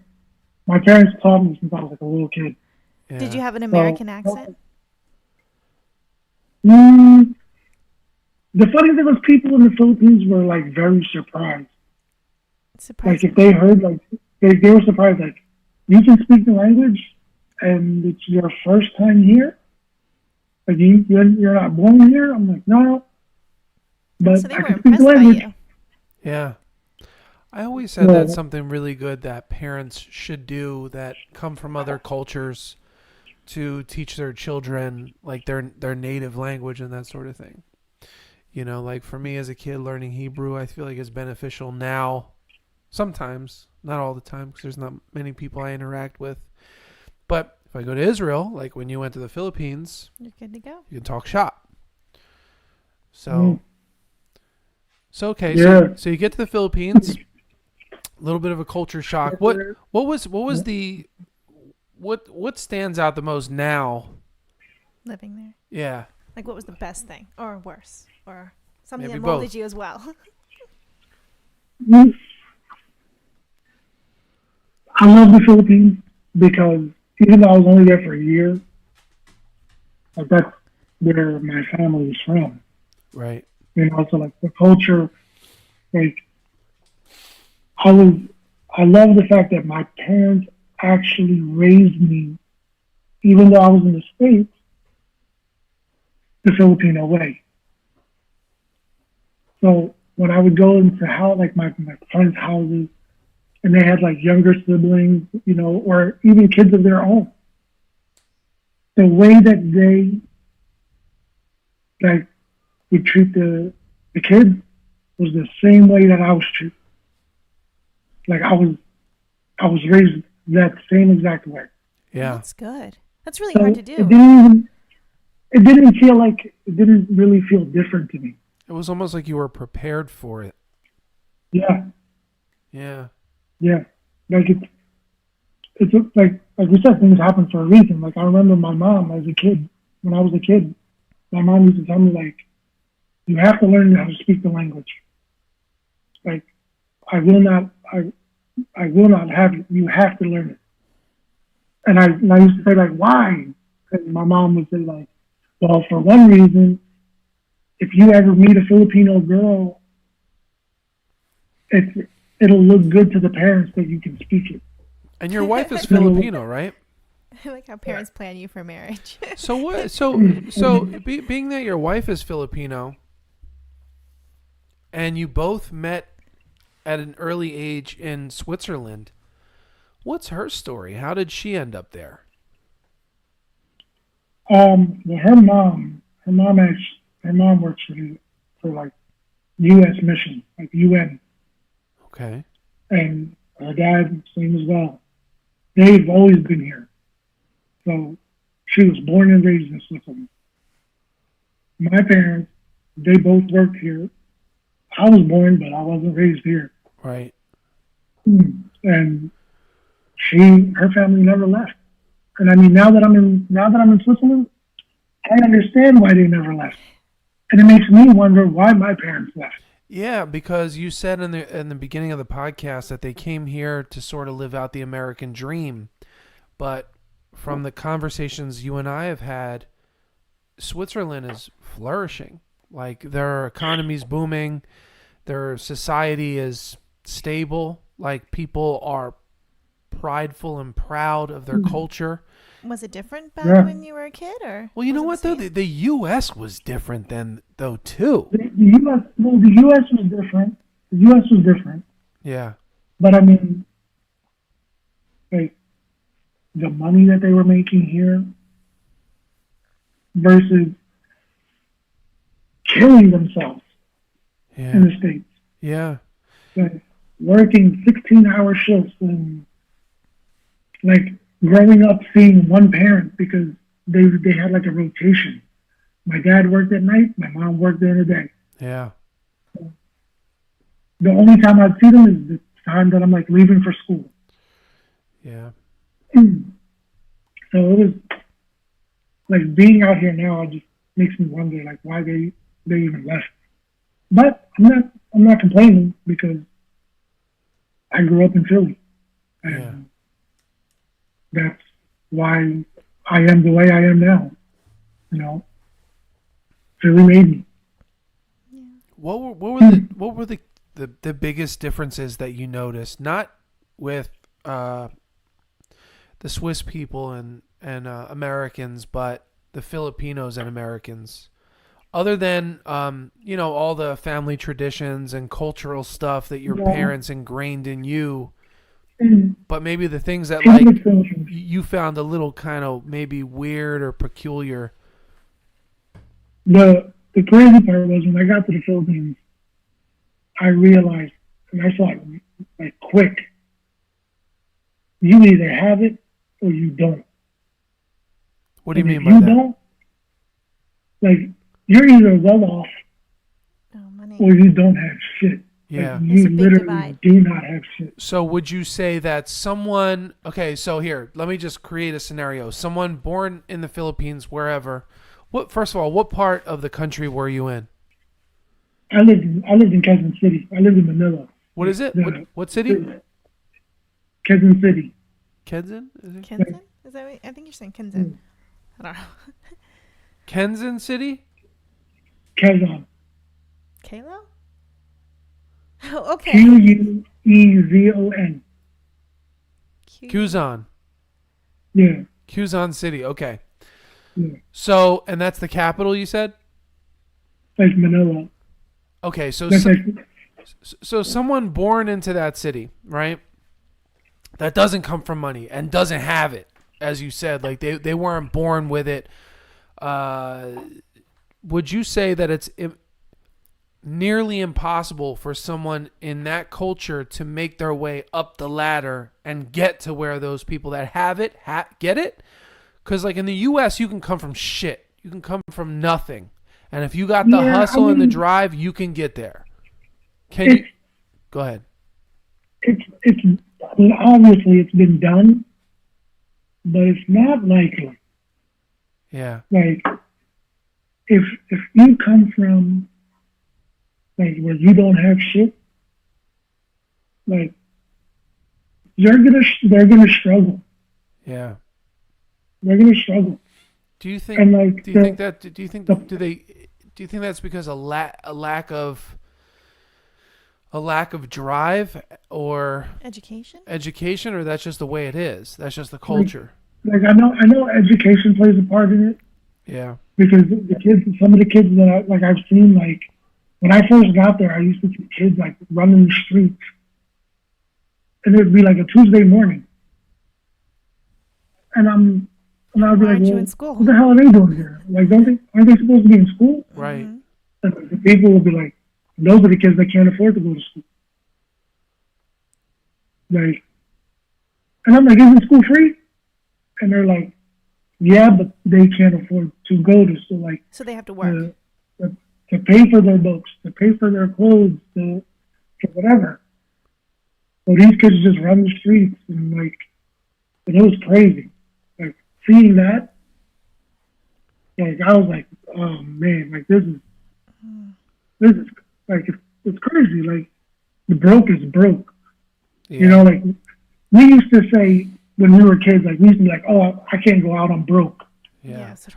taught me since I was like a little kid. Yeah. Did you have an American accent? The funny thing was, people in the Philippines were like very surprised. Like Surprising. if they heard, like they were surprised, like you can speak the language and it's your first time here. Like you're not born here. I'm like, no, but So they I were can speak the impressed by language. you. Yeah. I always said that's something really good that parents should do that come from other cultures to teach their children like their native language and that sort of thing. You know, like for me as a kid learning Hebrew, I feel like it's beneficial now. Sometimes, not all the time, because there's not many people I interact with. But if I go to Israel, like when you went to the Philippines, You're good to go. you can talk shop. So okay, Yeah. so you get to the Philippines, a little bit of a culture shock. What stands out the most now? Living there. Yeah. Like, what was the best thing, or worse, or something Maybe that molded both. you as well? I love the Philippines because even though I was only there for a year, like that's where my family is from. Right. You know, so like the culture, like I love the fact that my parents actually raised me, even though I was in the States, the Filipino way. So when I would go into like my friends' houses, and they had like younger siblings, you know, or even kids of their own, the way that they like would treat the kids was the same way that I was treated. Like I was raised that same exact way. Yeah. That's good. That's really So hard to it do. didn't really feel different to me. It was almost like you were prepared for it. Yeah, Yeah. yeah. Like like we said, things happen for a reason. Like I remember my mom as a kid, when I was a kid, my mom used to tell me like, you have to learn how to speak the language. Like I will not have it. You have to learn it. And I used to say like, why? And my mom would say like, well, for one reason, if you ever meet a Filipino girl, it'll look good to the parents that you can speak it. And your wife is Filipino, right? I like how parents plan you for marriage. So what? Being that your wife is Filipino, and you both met at an early age in Switzerland, what's her story? How did she end up there? Well, her mom works for like U.S. mission, like UN, Okay. and her dad, same as well. They've always been here. So she was born and raised in Switzerland. My parents, they both worked here. I was born, but I wasn't raised here. Right. And her family never left. And I mean, now that I'm in Switzerland, I understand why they never left. And it makes me wonder why my parents left. Yeah, because you said in the beginning of the podcast that they came here to sort of live out the American dream. But from the conversations you and I have had, Switzerland is flourishing. Like their economy's booming, their society is stable. Like people are prideful and proud of their culture. Was it different back Yeah. when you were a kid, or? Well, you know was what it though, the U.S. was different then though too. The U.S. was different. The U.S. was different. Yeah. But I mean, like, the money that they were making here versus killing themselves Yeah. in the States. Yeah. Like, working 16-hour shifts and, like, growing up seeing one parent because they had, like, a rotation. My dad worked at night. My mom worked during the day. Yeah. The only time I'd see them is the time that I'm, like, leaving for school. Yeah. So it was like being out here now. It just makes me wonder, like, why they even left. But I'm not complaining because I grew up in Philly, and that's why I am the way I am now. You know, Philly made me. What were the biggest differences that you noticed? Not with the Swiss people and Americans, but the Filipinos and Americans. Other than all the family traditions and cultural stuff that your parents ingrained in you, but maybe the things that like you found a little kind of maybe weird or peculiar. The crazy part was when I got to the Philippines, I realized, and I saw it like quick. You either have it or you don't. What do you mean if by you that? don't, like, you're either well off money. or you don't have shit. Yeah. Like, There's you a big literally divide. do not have shit. So would you say that someone, okay, so here, let me just create a scenario. Someone born in the Philippines, wherever, first of all, what part of the country were you in? I lived in Quezon City. I lived in Manila. What is it? What city? Quezon City. Kenzin? Is it? Kenzin? Is that what, I think you're saying Kenzin. I don't know. Kenzin City? Quezon. Kalo? Oh, okay. Quezon. Quezon. Yeah. Quezon City, okay. Yeah. So, and that's the capital you said? Like Manila. Okay, so That's so someone born into that city, right? That doesn't come from money and doesn't have it, as you said, like they weren't born with it. Would you say that nearly impossible for someone in that culture to make their way up the ladder and get to where those people that have it get it. Because like in the U.S., you can come from shit. You can come from nothing. And if you got the hustle and the drive, you can get there. Can you? Go ahead. I mean, obviously it's been done, but it's not likely. Yeah. Like, if you come from, like, where you don't have shit, like, they're gonna struggle. Yeah. They're gonna struggle. Do you think? And like, do you think that's because a lack of drive or education, or that's just the way it is? That's just the culture. Like I know education plays a part in it. Yeah. Because some of the kids that I've seen, like when I first got there, I used to see kids like running the streets, and it'd be like a Tuesday morning, and I'd be like, well, in school? What the hell are they doing here? Like, aren't they supposed to be in school? Right. And the people will be like, those are the kids that can't afford to go to school. Like, and I'm like, isn't school free? And they're like, yeah, but they can't afford to go to school. Like, so they have to work to pay for their books, to pay for their clothes, for whatever. So these kids just run the streets, and like, and it was crazy. Like seeing that, like I was like, oh man, like this is like it's crazy. Like the broke is broke. Yeah. You know, like we used to say when we were kids, like we used to be like, oh, I can't go out, I'm broke. Yeah, it's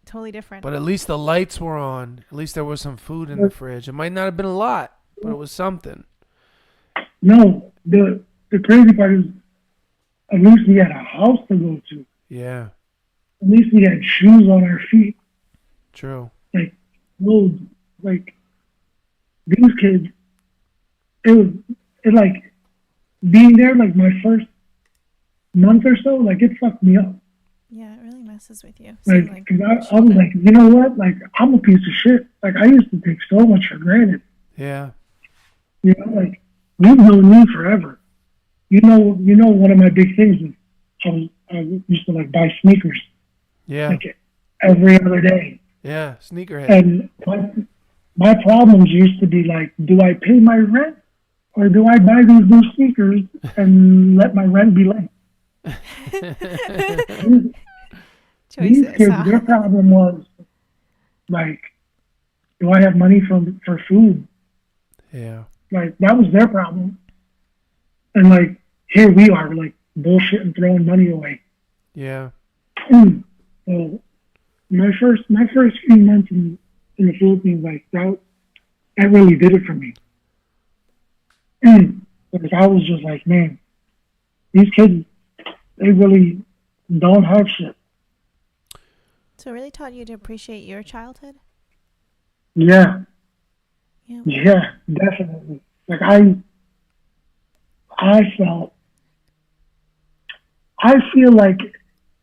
totally different. But at least the lights were on. At least there was some food in the fridge. It might not have been a lot, but it was something. No, the crazy part is at least we had a house to go to. Yeah. At least we had shoes on our feet. True. Like clothes. Like these kids, it like being there like my first month or so, like it fucked me up. Yeah, it really messes with you. Like, cause I was like, you know what? Like, I'm a piece of shit. Like, I used to take so much for granted. Yeah. You know, like, you've known me forever. You know, one of my big things is I used to, like, buy sneakers. Yeah. Like, every other day. Yeah, sneakerhead. And my problems used to be, like, do I pay my rent? Or do I buy these new sneakers and let my rent be late? These kids, their problem was like, do I have money for food? Yeah. Like that was their problem. And like here we are, like bullshit and throwing money away. Yeah. So my first few months in the Philippines, like that really did it for me. Because I was just like, man, these kids, they really don't have shit. So it really taught you to appreciate your childhood? Yeah. Yeah, definitely. Like I feel like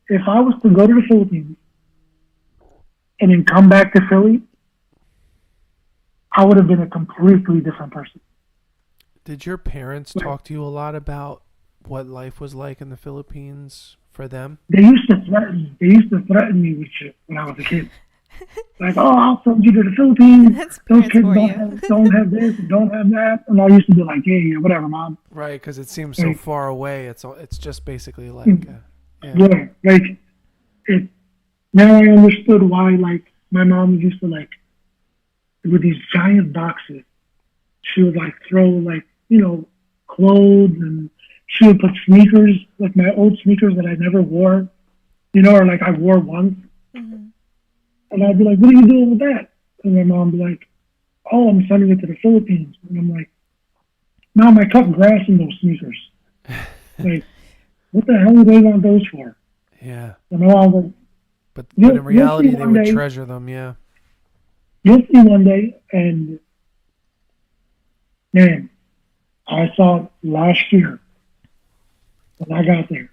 if I was to go to the Philippines and then come back to Philly, I would have been a completely different person. Did your parents talk to you a lot about what life was like in the Philippines for them? They used to threaten me with shit when I was a kid. Like, oh, I'll send you to the Philippines. Those kids don't have this and don't have that. And I used to be like, yeah, whatever, Mom. Right, because it seems so far away. It's just basically like... like, now I understood why, like, my mom used to, like, with these giant boxes, she would, like, throw, like, you know, clothes, and she would put sneakers, like my old sneakers that I never wore, you know, or like I wore once. Mm-hmm. And I'd be like, what are you doing with that? And my mom would be like, oh, I'm sending it to the Philippines. And I'm like, Mom, I cut grass in those sneakers. Like, what the hell do they want those for? Yeah. And I was like, but in reality, they would treasure them, yeah. You'll see one day, and man, I saw it last year when I got there.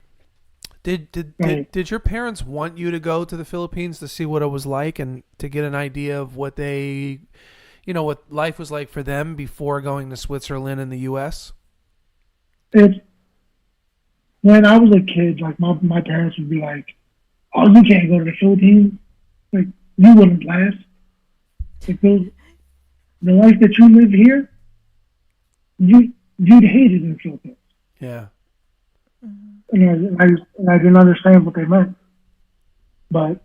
Did your parents want you to go to the Philippines to see what it was like and to get an idea of what they, what life was like for them before going to Switzerland and the U.S.? It's when I was a kid, like my parents would be like, "Oh, you can't go to the Philippines. Like you wouldn't last. Like the life that you live here, you'd hate it in the Philippines." Yeah. And I didn't understand what they meant. But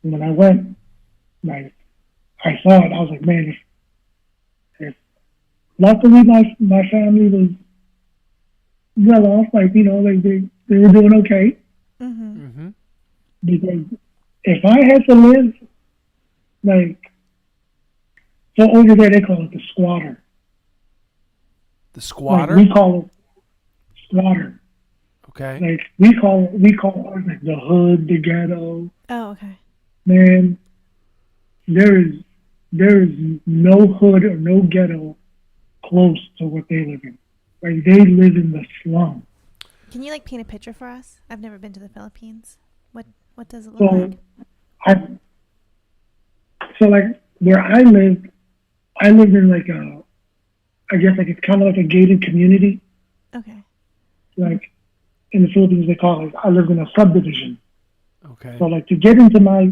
when I went, like I saw it, I was like, man, if luckily my family was well off, like like they were doing okay. Mm-hmm. Because if I had to live like so over there, they call it the squatter. The squatter? Like, we call it squatter. Okay. Like we call it like the hood, the ghetto. Oh, okay. Man, there is no hood or no ghetto close to what they live in. Like they live in the slum. Can you like paint a picture for us? I've never been to the Philippines. What does it look So like? like where I lived in like I guess like it's kind of like a gated community. Okay. Like in the Philippines, they call it. I lived in a subdivision. Okay. So like to get into my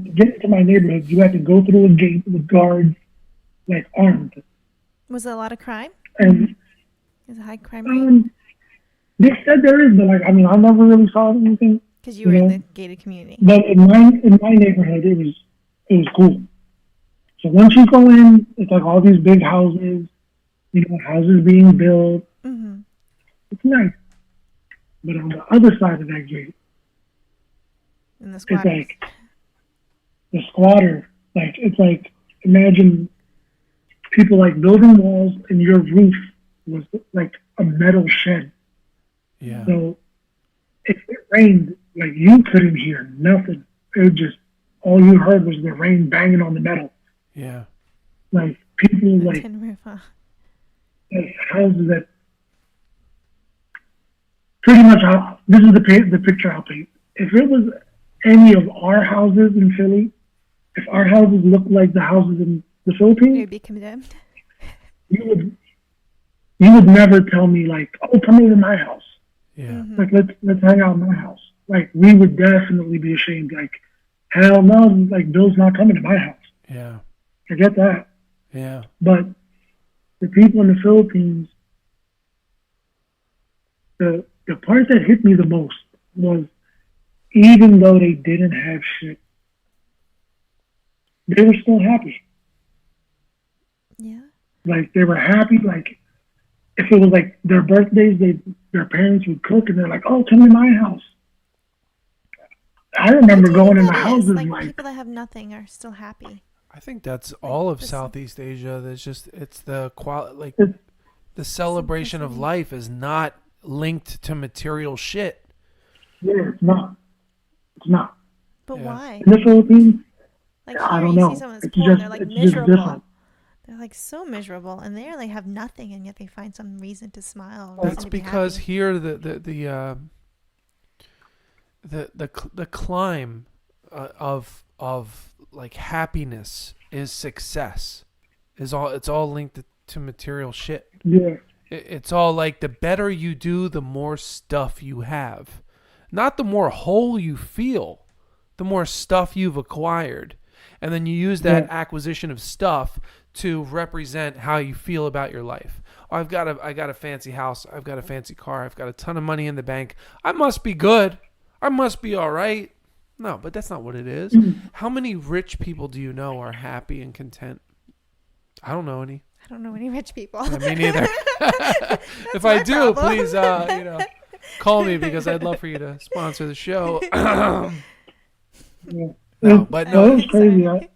neighborhood, you had to go through a gate with guards, like armed. Was there a lot of crime? And Is it high crime rate? they said there is, but like I mean, I never really saw anything. Because you were in the gated community. But in my neighborhood, it was cool. So once you go in, it's like all these big houses, houses being built. Mm-hmm. It's nice. But on the other side of that gate, In the it's squatters. like the squatter. Like it's like imagine people like building walls and your roof was like a metal shed. Yeah. So if it rained, like you couldn't hear nothing. It just all you heard was the rain banging on the metal. Yeah. Like people The like tin roof, huh? houses that pretty much this is the picture I'll paint. If it was any of our houses in Philly, if our houses looked like the houses in the Philippines, You'd be condemned. you would never tell me like, oh, come over to my house. Yeah. Mm-hmm. Like let's hang out in my house. Like we would definitely be ashamed. Like hell no, like Bill's not coming to my house. Yeah. I get that. Yeah. But the people in the Philippines, the part that hit me the most was even though they didn't have shit, they were still happy. Yeah. Like they were happy. Like if it was like their birthdays, their parents would cook, and they're like, "Oh, come to my house." I remember going in the houses like people that have nothing are still happy. I think that's all of this- Southeast Asia. It's the quality, It's- the celebration of life is not linked to material shit. yeah, it's not. It's not. But Yeah. why? In the Philippines, Like I here don't you know. see someone that's It's poor and just they're like it's just miserable. different. They're like so miserable, and there they have nothing, and yet they find some reason to smile. That's reason to be because happy. here the climb of like happiness is success. It's all linked to material shit. Yeah. It's all like the better you do, the more stuff you have. Not the more whole you feel, the more stuff you've acquired. And then you use that acquisition of stuff to represent how you feel about your life. Oh, I got a fancy house. I've got a fancy car. I've got a ton of money in the bank. I must be good. I must be all right. No, but that's not what it is. How many rich people do you know are happy and content? I don't know any. I don't know any rich people. Yeah, me neither. If I my do, problem. please, call me because I'd love for you to sponsor the show. Yeah. No, but No, no. it was crazy. I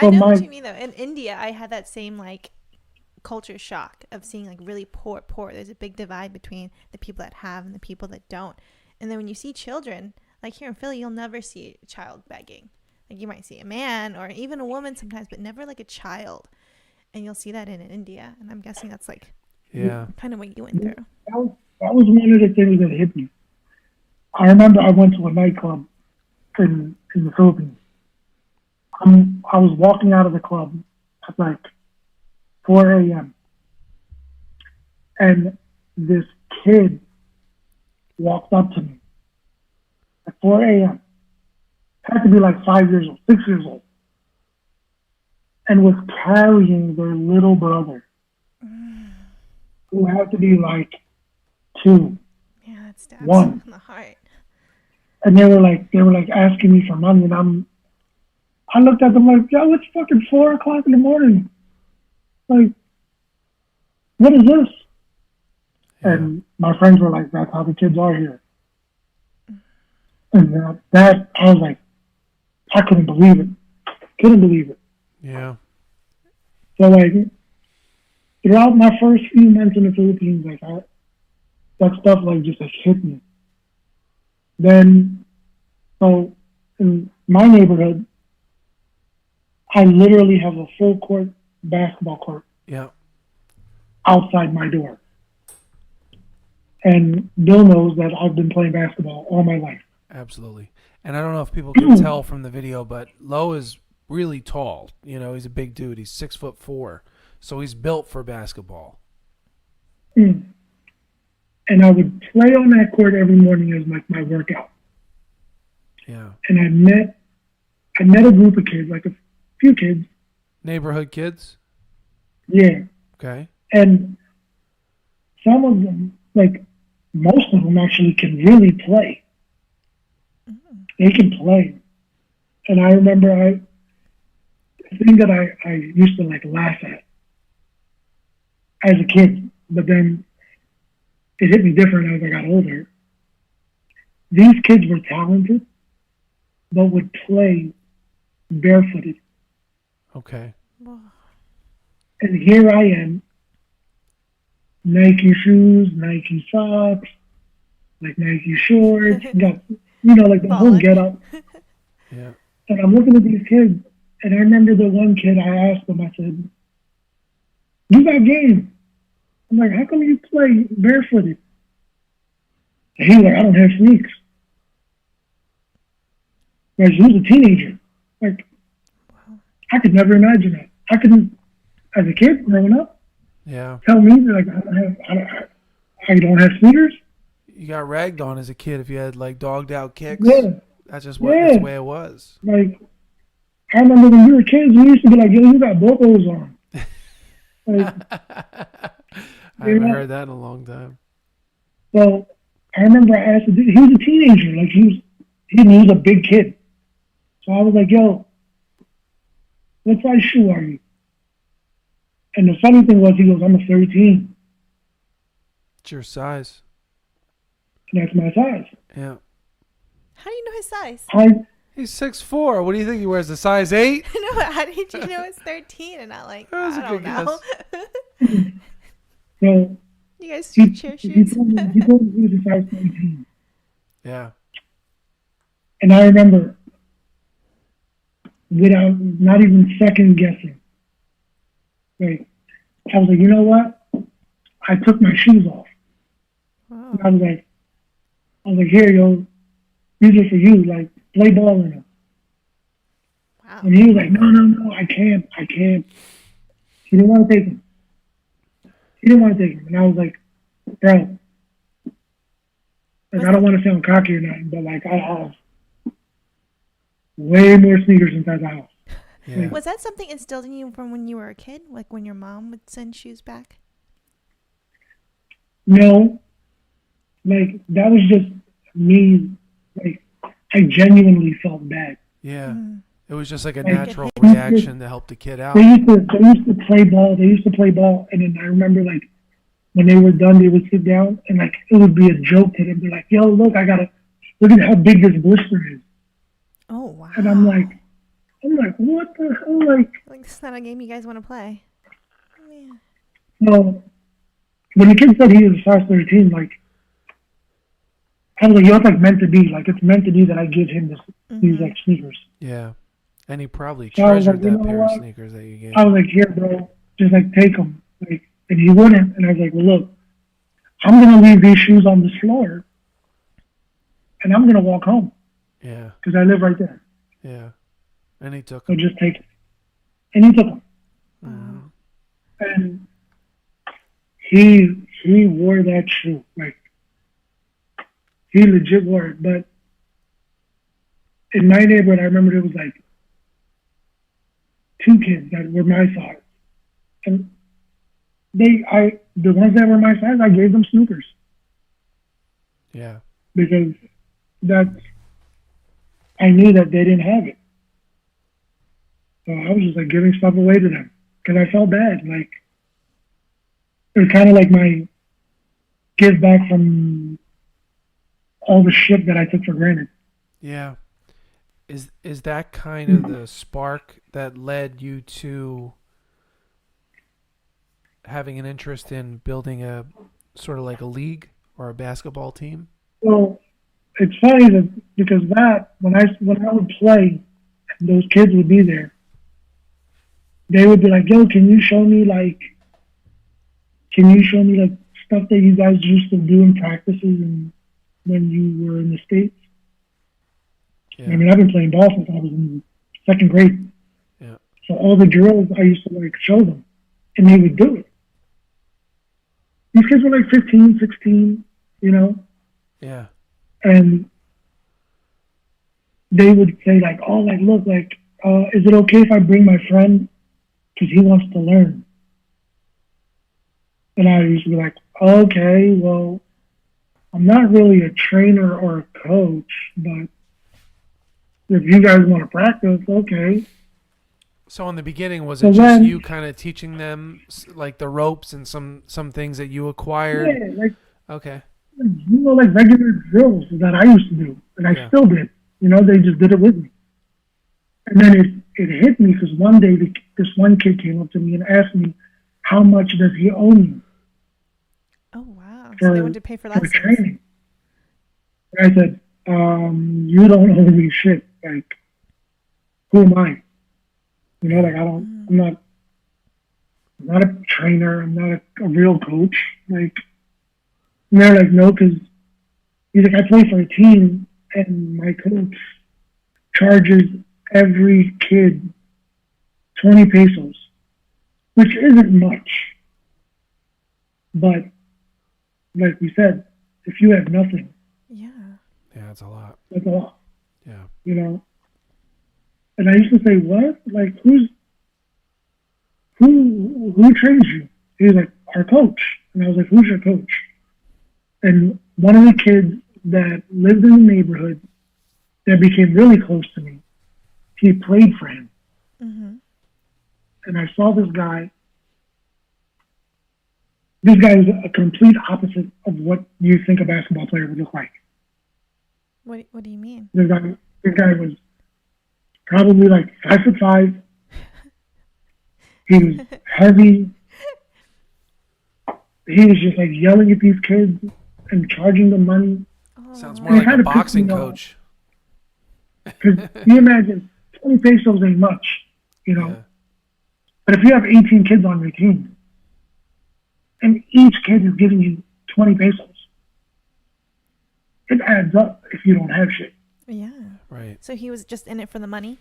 So know my- what you mean though. In India, I had that same like culture shock of seeing like really poor. There's a big divide between the people that have and the people that don't. And then when you see children, like here in Philly, you'll never see a child begging. Like you might see a man or even a woman sometimes, but never like a child. And you'll see that in India. And I'm guessing that's like Yeah. kind of what you went through. That was one of the things that hit me. I remember I went to a nightclub in the Philippines. I was walking out of the club, at like 4 a.m. And this kid walked up to me at 4 a.m. Had to be like 5 years old, 6 years old, and was carrying their little brother, who had to be like 2, Yeah, that stabs 1. in the heart. And they were like asking me for money, and I looked at them like, yo, it's fucking 4 o'clock in the morning. Like, what is this? Yeah. And my friends were like, that's how the kids are here. And that I was like, I couldn't believe it. Couldn't believe it. Yeah. So like, throughout my first few months in the Philippines, like that stuff like just like hit me. Then, so in my neighborhood, I literally have a full court basketball court Yeah. outside my door. And Bill knows that I've been playing basketball all my life. Absolutely. And I don't know if people can tell from the video, but Loe is really tall. You know, he's a big dude. He's 6'4", so he's built for basketball. And I would play on that court every morning as like my workout. Yeah. And I met a group of kids, like a few kids. Neighborhood kids? Yeah. Okay. And some of them, like most of them actually can really play. They can play. And I remember the thing that I used to like laugh at as a kid, but then it hit me different as I got older. These kids were talented, but would play barefooted. Okay. And here I am, Nike shoes, Nike socks, like Nike shorts, got, like the whole get up. Yeah. And I'm looking at these kids, and I remember the one kid, I asked him, I said, you got game. I'm like, how come you play barefooted? And he's like, I don't have sneaks. Like, he was a teenager. Like, I could never imagine that. I couldn't, as a kid growing up, Yeah. tell me like I don't have sneakers. You got ragged on as a kid if you had like dogged out kicks. Yeah. That's just that's the way it was. Like, I remember when we were kids, we used to be like, yo, you got bobos on. Like, I haven't heard that in a long time. So I remember I asked him, he was a teenager, like he was a big kid. So I was like, yo, what size shoe are you? And the funny thing was, he goes, I'm a 13. It's your size. And that's my size. Yeah. How do you know his size? He's 6'4". What do you think he wears? The size 8? No, but how did you know it's 13 and not like, That was a I don't good know. So You guys he share he shoes? told me he was a size 13. Yeah. And I remember, without not even second guessing, like, I was like, you know what? I took my shoes off. Wow. And I was like, here, yo, these are for you. Like, play ball in them. Wow. And he was like, no, I can't. He didn't want to take them. And I was like, bro, like, I don't want to sound cocky or nothing, but like, I have way more sneakers inside the house. Yeah. Was that something instilled in you from when you were a kid? Like when your mom would send shoes back? No, like, that was just me. Like, I genuinely felt bad. Yeah. It was just like a Like, natural reaction to help the kid out. They used to play ball. And then I remember, like, when they were done, they would sit down and, like, it would be a joke to them. They're like, yo, look at how big this blister is. Oh, wow. And I'm like, what the hell? Like, it's not a game you guys want to play. Yeah. well, when the kid said he was a size 13, like, I was like, yo, it's like meant to be. Like, it's meant to be that I give him these, like, sneakers. Yeah. And he probably So I was treasured like, you that know pair what? of sneakers that you gave I him. was like, here, bro, just, like, take them. Like, and he wouldn't. And I was like, well, look, I'm going to leave these shoes on this floor, and I'm going to walk home Yeah. because I live right there. Yeah. And he took So them. just take it. And he took them. Mhm. And he wore that shoe. Like, he legit wore it. But in my neighborhood, I remember there was like two kids that were my size. And the ones that were my size, I gave them sneakers Yeah. because that's, I knew that they didn't have it. So I was just like giving stuff away to them because I felt bad. Like, it was kind of like my give back from all the shit that I took for granted. Yeah. Is that kind of the spark that led you to having an interest in building a sort of like a league or a basketball team? Well, it's funny that because that when I would play, those kids would be there. They would be like, "Yo, can you show me like stuff that you guys used to do in practices and when you were in the States?" Yeah. I mean, I've been playing ball since I was in second grade. Yeah. So all the drills I used to like show them, and they would do it. These kids were like 15, 16, you know, Yeah. and they would say like, "Oh, like look, like, is it okay if I bring my friend because he wants to learn?" And I used to be like, "Okay, well, I'm not really a trainer or a coach, but if you guys want to practice, okay." So in the beginning, was So it just then, you kind of teaching them like the ropes and some things that you acquired? yeah, like, Okay. you know, like regular drills that I used to do, and I Yeah. still did. You know, they just did it with me. And then it hit me because one day this one kid came up to me and asked me, "How much does he owe me Oh wow! So they wanted to pay for for lessons. training?" And I said, "You don't owe me shit. Like, who am I? You know, like I'm not a trainer. I'm not a real coach. Like," and they're like, "No, because he's like, I play for a team, and my coach charges every kid 20 pesos, which isn't much. But like we said, if you have nothing, Yeah. Yeah, that's a lot. that's a lot, Yeah. you know." And I used to say, "What? Like, who trains you?" He was like, "Our coach." And I was like, "Who's your coach?" And one of the kids that lived in the neighborhood that became really close to me, he played for him. Mm-hmm. And I saw this guy. This guy was a complete opposite of what you think a basketball player would look like. What do you mean? This guy was probably like 5'5". He was heavy. He was just like yelling at these kids and charging them money. Oh, Sounds And more it like a kinda pissed boxing me off. coach. Because you imagine 20 pesos ain't much, you know. Yeah. But if you have 18 kids on your team, and each kid is giving you 20 pesos, it adds up if you don't have shit. Yeah. Right. So he was just in it for the money.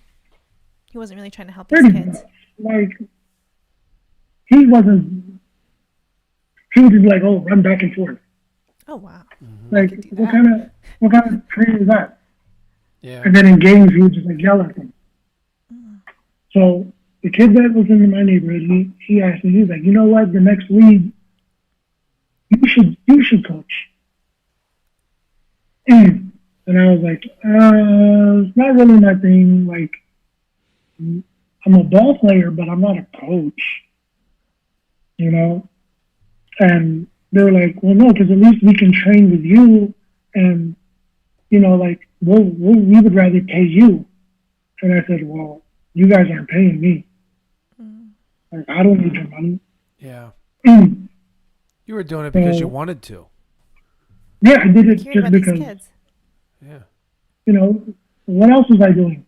He wasn't really trying to help his Pretty kids. much. Like, he wasn't, he was just like, "Oh, run back and forth." Oh wow. Like, could do what that. kind of training is that? Yeah. And then in games, he would just like yell at them. So the kid that was in my neighborhood, he asked me, he was like, "You know what? The next league, you should coach." And I was like, "It's not really my thing. Like, I'm a ball player, but I'm not a coach, you know." And they were like, "Well, no, because at least we can train with you, and you know, like, we would rather pay you." And I said, "Well, you guys aren't paying me. Like, I don't need your money." Yeah. So, You were doing it because you wanted to. yeah, I did He it cared just about these because, kids. Yeah. you know, what else was I doing?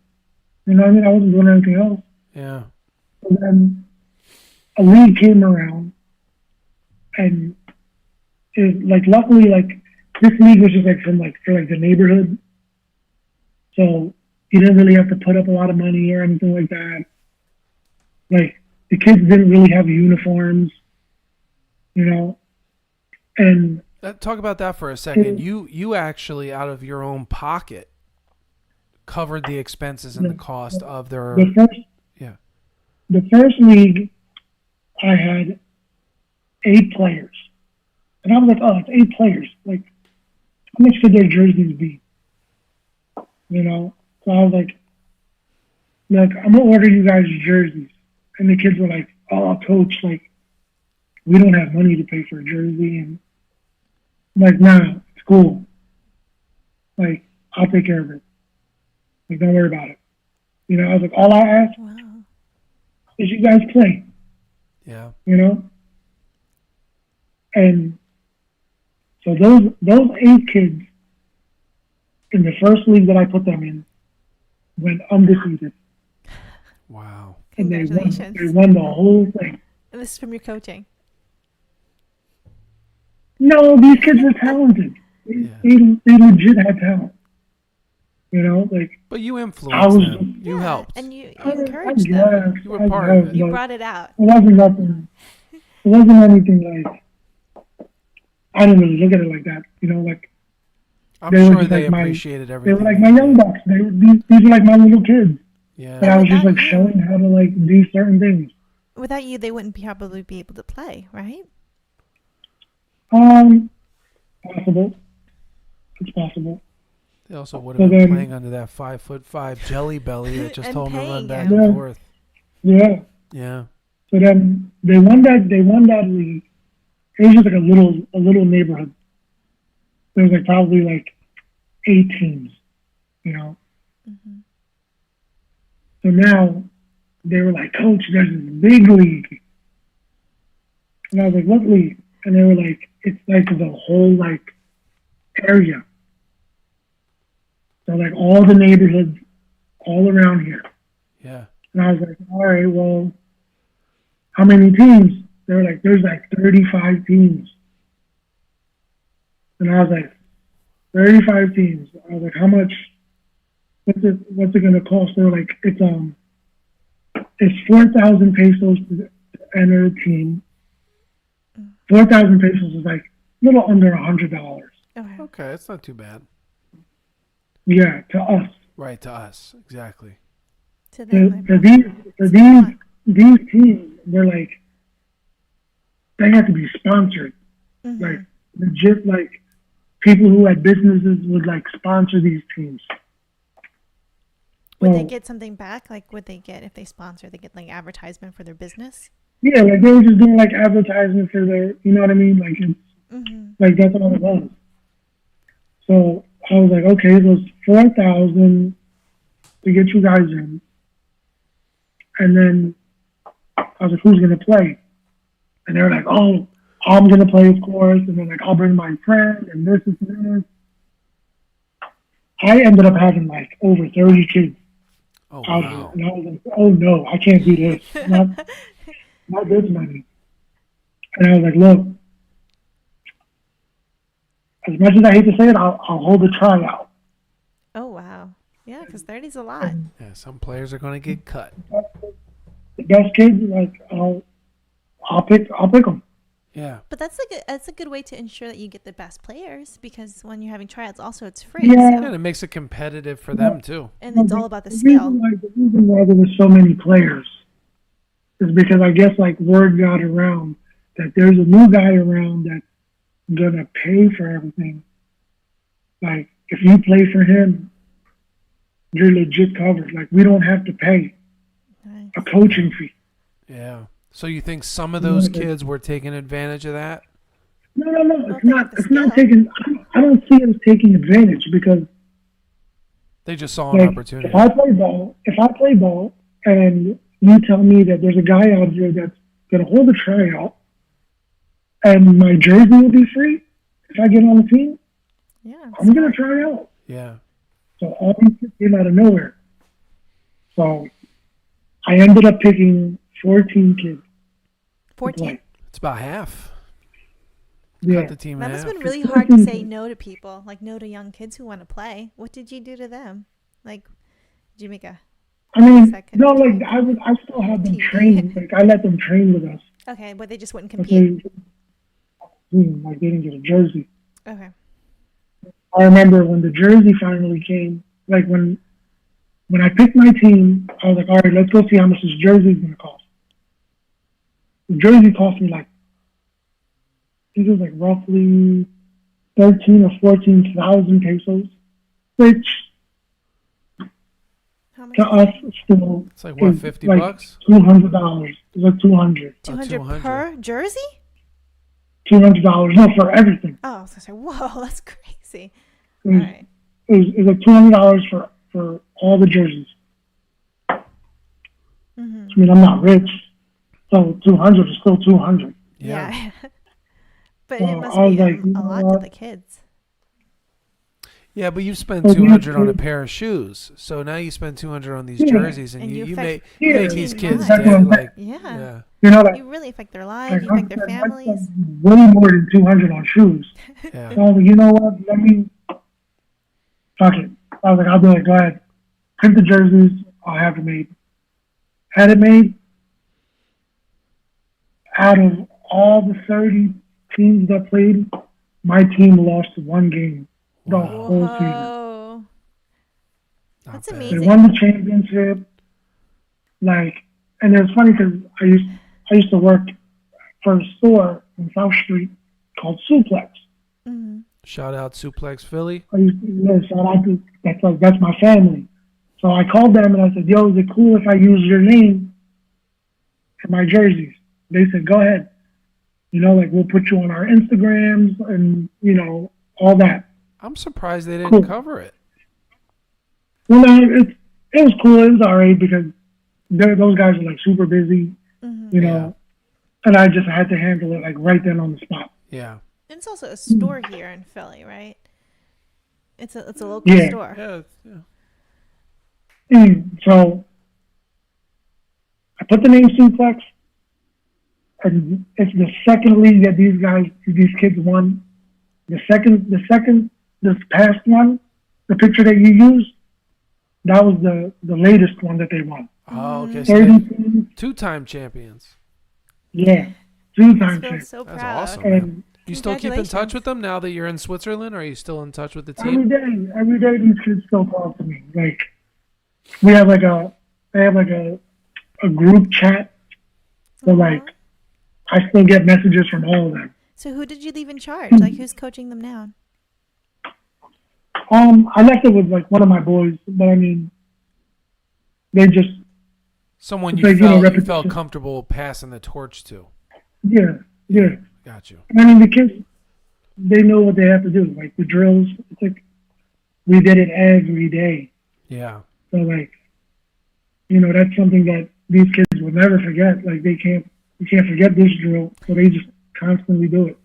You know what I mean? I wasn't doing anything else. Yeah. And then a league came around, and like, luckily, like, this league was just like for the neighborhood, so you didn't really have to put up a lot of money or anything like that. Like, the kids didn't really have uniforms, you know, and Talk about that for a second. You actually, out of your own pocket, covered the expenses and the cost of their. the first league, I had 8 players, and I was like, oh, it's 8 players. Like, how much could their jerseys be? You know, so I was like, look, I'm gonna order you guys jerseys, and the kids were like, oh, coach, like, we don't have money to pay for a jersey, and I'm like, nah, it's cool. Like, I'll take care of it. Like, don't worry about it. You know, I was like, all I ask is you guys play. Yeah. You know? And so those 8 kids in the first league that I put them in went undefeated. Wow. And Congratulations. they won the whole thing. And this is from your coaching. No, these kids were talented. They legit had talent. You know, like. But you influenced them. You helped. And you encouraged them. You were part of it. You brought it out. It wasn't nothing. It wasn't anything like. I didn't really look at it like that. You know, like. I'm sure they appreciated everything. They were like my young bucks. These were like my little kids. Yeah. But I was just like showing how to like do certain things. Without you, they wouldn't probably be able to play, right? Possible. It's possible. They also would have been playing under that 5'5" jelly belly that just told them to run back and forth. Yeah. Yeah. So then they won that league. It was just like a little neighborhood. There was like probably like 8 teams, you know. Mm-hmm. So now they were like, Coach, there's this big league. And I was like, what league? And they were like, it's like the whole like area. So like all the neighborhoods all around here. Yeah. And I was like, all right, well, how many teams? They were like, there's like 35 teams. And I was like, 35 teams. I was like, how much? What's it gonna cost? They were like, it's 4,000 pesos to enter a team. 4,000 pesos is like a little under $100. Okay, that's not too bad. Yeah, to us. Right, to us, exactly. To them, these teams, they're like, they have to be sponsored. Mm-hmm. Like, legit, like, people who had businesses would, like, sponsor these teams. Would they get something back? Like, would they get, if they sponsor, they get, like, advertisement for their business? Yeah, like, they were just doing, like, advertisement for their, you know what I mean? Like, it's, like, that's all it was. So I was like, okay, it was 4,000 to get you guys in. And then I was like, who's going to play? And they were like, oh, I'm going to play, of course. And then, like, I'll bring my friend and this and this. I ended up having, like, over 30 kids. Oh, out wow. there. And I was like, oh, no, I can't do this. Not this many. And I was like, look, as much as I hate to say it, I'll hold a tryout. Oh, wow. Yeah, because 30 is a lot. Yeah, some players are going to get cut. The best kids, like, I'll pick them. Yeah. But that's a good way to ensure that you get the best players, because when you're having tryouts, also it's free. Yeah. And it makes it competitive for them, too. And it's all about the skill. The reason why there were so many players is because I guess, like, word got around that there's a new guy around that's going to pay for everything. Like, if you play for him, you're legit covered. Like, we don't have to pay a coaching fee. Yeah. So you think some of those kids were taking advantage of that? No. It's not taking. I don't see it as taking advantage, because they just saw an opportunity. If I play ball, and you tell me that there's a guy out here that's going to hold a tryout, and my jersey will be free if I get on the team, I'm going to try out. Yeah. So all these kids came out of nowhere. So I ended up picking 14 kids. 14? It's about half. Yeah. Cut the team That in must half. have been really hard to say no to people, like no to young kids who want to play. What did you do to them? Like, did you make a I mean, Second no, like team. I still had them Team B. train. Like I let them train with us. Okay, but they just wouldn't But compete. like they didn't get a jersey. Okay. I remember when the jersey finally came. Like when I picked my team, I was like, all right, let's go see how much this jersey is going to cost. The jersey cost me like, I think it was like roughly 13 or 14,000 pesos, which How much to is us it? still It's like what, is $50? like $200. It's like 200. 200 200. per jersey? $200. No, for everything. Oh, I was gonna say, whoa, that's crazy. It All was, right. it was like $200 for all the jerseys. Mm-hmm. I mean, I'm not rich, so 200 is still 200. Yeah. Yeah. But So it must I was be like, you a know lot to what? the kids. Yeah, but you spent So these 200 on a kids- pair of shoes. So now you spend 200 on these Yeah. jerseys, and And you you make affect you Yeah, make these team kids lives. dead. Like, Yeah. yeah. You know, like, You really affect their lives. like You affect their I families. spent way more than 200 on shoes. Yeah. So I was like, you know what? Let me fuck it. I was like, I'll do it. Go ahead. Print the jerseys. I'll have it made. Had it made. Out of all the 30 teams that played, my team lost one game the Wow. whole season. Whoa. Not That's bad. They amazing. won the championship. Like, and it was funny because I used to work for a store in South Street called Suplex. Mm-hmm. Shout out Suplex Philly. I used to, yeah, so that's my family. So I called them and I said, "Yo, is it cool if I use your name for my jerseys?" They said, "Go ahead. You know, like we'll put you on our Instagrams and you know all that." I'm surprised they didn't Cool. cover it. Well, no, it was cool. It was alright because those guys are like super busy, Mm-hmm. you know, and I just had to handle it like right then on the spot. Yeah. It's also a store here in Philly, right? It's a local Yeah. store. Yeah. Yeah. And so I put the name Suplex, and it's the second league that these kids won. This past one, the picture that you used, that was the latest one that they won. Oh, okay. So 30 they- teams, two-time champions. yeah, I 2 times feel champion. so That's proud. awesome. Man. And You still keep in touch Congratulations. with them now that you're in Switzerland? Or are you still in touch with the every team? day, these kids still talk to me. Like we have a group chat, so like I still get messages from all of them. So who did you leave in charge? Like who's coaching them now? I left it with like one of my boys, but I mean, they just Someone It's you like, you know, felt repetition. comfortable passing the torch to. yeah. Got you. I mean, the kids, they know what they have to do. Like the drills, it's like we did it every day. Yeah. So like, you know, that's something that these kids will never forget. Like you can't forget this drill, so they just constantly do it,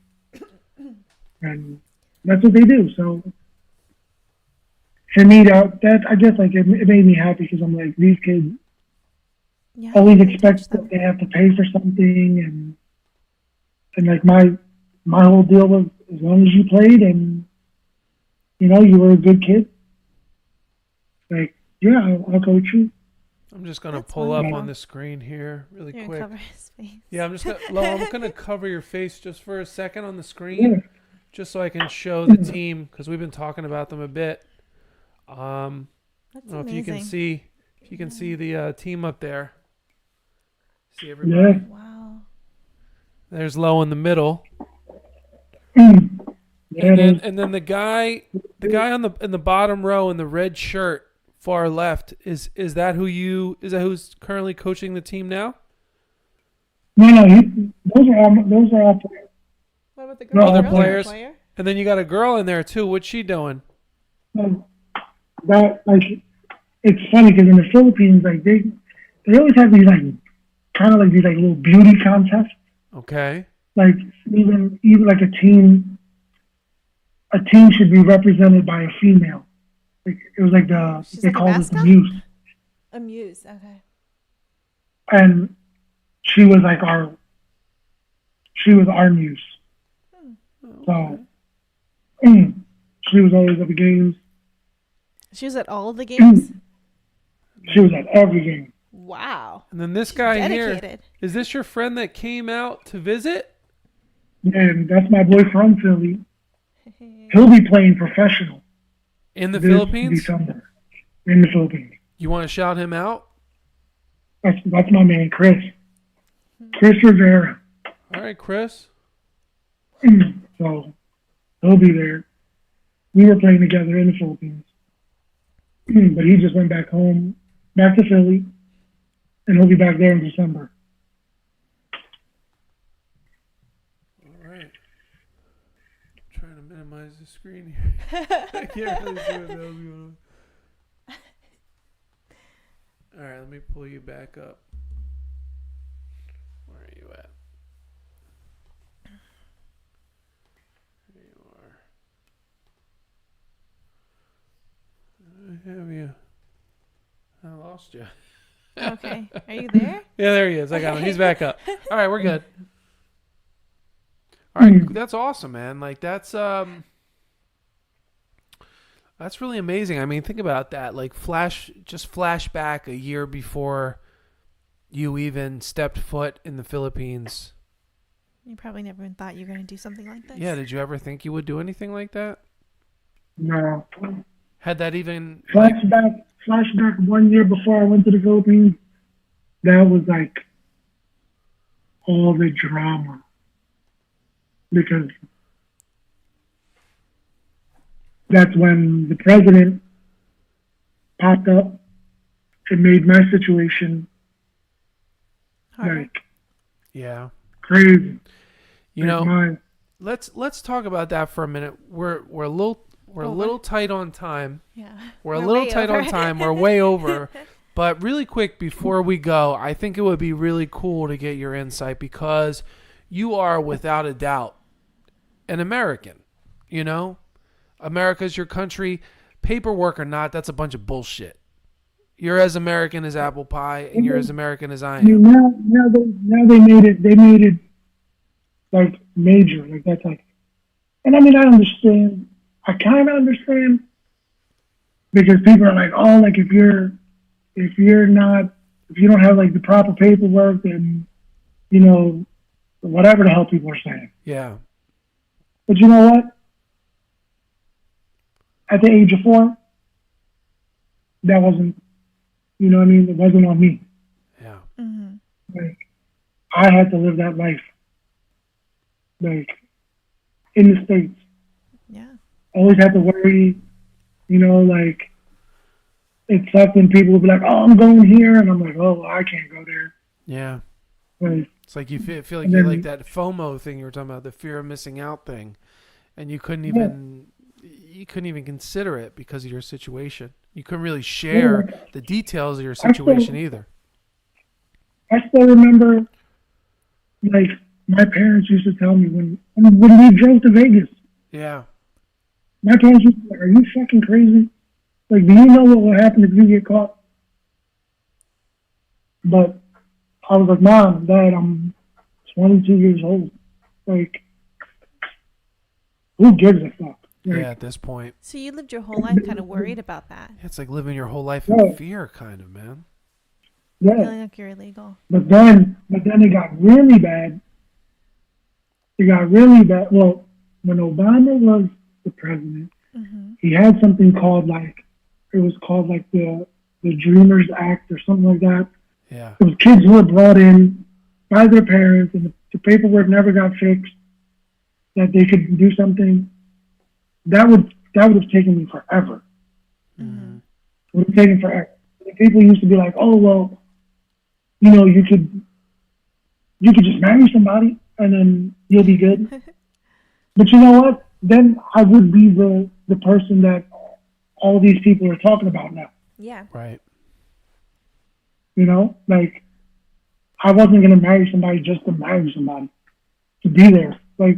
and that's what they do. So for me, that I guess like it made me happy because I'm like these kids Yeah, always you touch expect them. that they have to pay for something, and like my whole deal was as long as you played and you know you were a good kid, like yeah, I'll coach you. I'm just gonna That's pull up wonderful. on the screen here really You're quick. gonna cover his face. Yeah, I'm gonna cover your face just for a second on the Yeah. screen, just so I can show the team because we've been talking about them a bit. That's I don't know amazing. if you can see the team up there. See Yeah. everybody. Wow. There's Loe in the middle, Yeah, and then the guy in the bottom row in the red shirt, far left, is that who's currently coaching the team now? no, those are all players. What about the No, girl? other Girl's not a players. player? And then you got a girl in there too. What's she doing? That like it's funny because in the Philippines, like they always have these like kind of like these like little beauty contests. Okay. Like even like a team should be represented by a female. Like it was like She's they like a called it the mascot? muse, Amuse. Okay. and she was our muse. So she was always at the games. She was at all of the games. She was at every game. Wow. And then this guy here, Dedicated. is this your friend that came out to visit? And that's my boy from Philly. He'll be playing professional In the this Philippines? December in the Philippines. You want to shout him out? That's my man, Chris. Chris Rivera. All right, Chris. So he'll be there. We were playing together in the Philippines. But he just went back home, back to Philly, and he'll be back there in December. All right. I'm trying to minimize the screen here. I can't really see what the hell's going on. All right, let me pull you back up. Where are you at? There you are. I have you. I lost you. Okay. Are you there? Yeah, there he is. I got him. He's back up. All right, we're good. All right, that's awesome, man. Like that's really amazing. I mean, think about that. Like flash back a year before you even stepped foot in the Philippines. You probably never even thought you were going to do something like this. Yeah, did you ever think you would do anything like that? No. Had that even Flashback 1 year before I went to the Philippines. That was like all the drama. Because that's when the president popped up and made my situation Harder. like yeah. crazy. You Like know, mine. let's talk about that for a minute. We're a little tight on time. Yeah. We're a little way tight over. on time. We're way over. But really quick before we go, I think it would be really cool to get your insight because you are without a doubt an American. You know, America's your country. Paperwork or not, that's a bunch of bullshit. You're as American as apple pie, and you're as American as I I mean, am. now they made it like major, like that's like, and I mean I understand, I kind of understand because people are like, oh, like if you don't have like the proper paperwork, then you know whatever the hell people are saying. Yeah. But you know what? At the age of 4, that wasn't, you know what I mean? It wasn't on me. Yeah. Mm-hmm. Like, I had to live that life. Like, in the States. Yeah. Always had to worry, you know, like, it sucked when people would be like, oh, I'm going here. And I'm like, oh, I can't go there. Yeah. Like, It's like you feel like and you're then- like that FOMO thing you were talking about, the fear of missing out thing, and you couldn't even consider it because of your situation. You couldn't really share the details of your situation either. I still remember, like, my parents used to tell me when we drove to Vegas, Yeah. my parents used to be like, are you fucking crazy? Like, do you know what will happen if you get caught? But I was like, Mom, Dad, I'm 22 years old. Like, who gives a fuck? Like, Yeah, at this point. So you lived your whole life kind of worried about that, It's like living your whole life in Yeah. fear, kind of, man. yeah. feeling like you're illegal. But then it got really bad. It got really bad. Well, when Obama was the president, Mm-hmm. he had something called the Dreamers Act or something like that. Yeah. It was kids who were brought in by their parents and the paperwork never got fixed, that they could do something. That would have taken me forever. Mm-hmm. It would have taken forever. And people used to be like, oh, well, you know, you could just marry somebody and then you'll be good. But you know what? Then I would be the person that all these people are talking about now. Yeah. Right. You know, like, I wasn't going to marry somebody just to marry somebody, to be there. Like,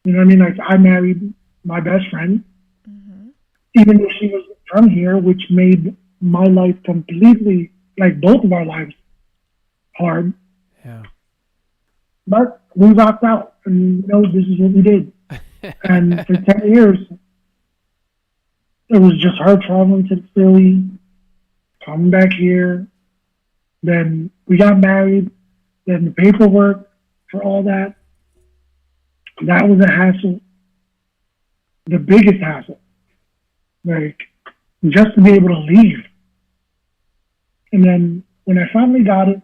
you know what I mean? Like, I married my best friend, Mm-hmm. even though she was from here, which made my life completely, like both of our lives, hard. Yeah. But we rocked out, and, you know, this is what we did. And for 10 years, it was just her traveling to Philly, come back here. Then we got married. Then the paperwork for all that was a hassle. The biggest hassle. Like, just to be able to leave. And then when I finally got it,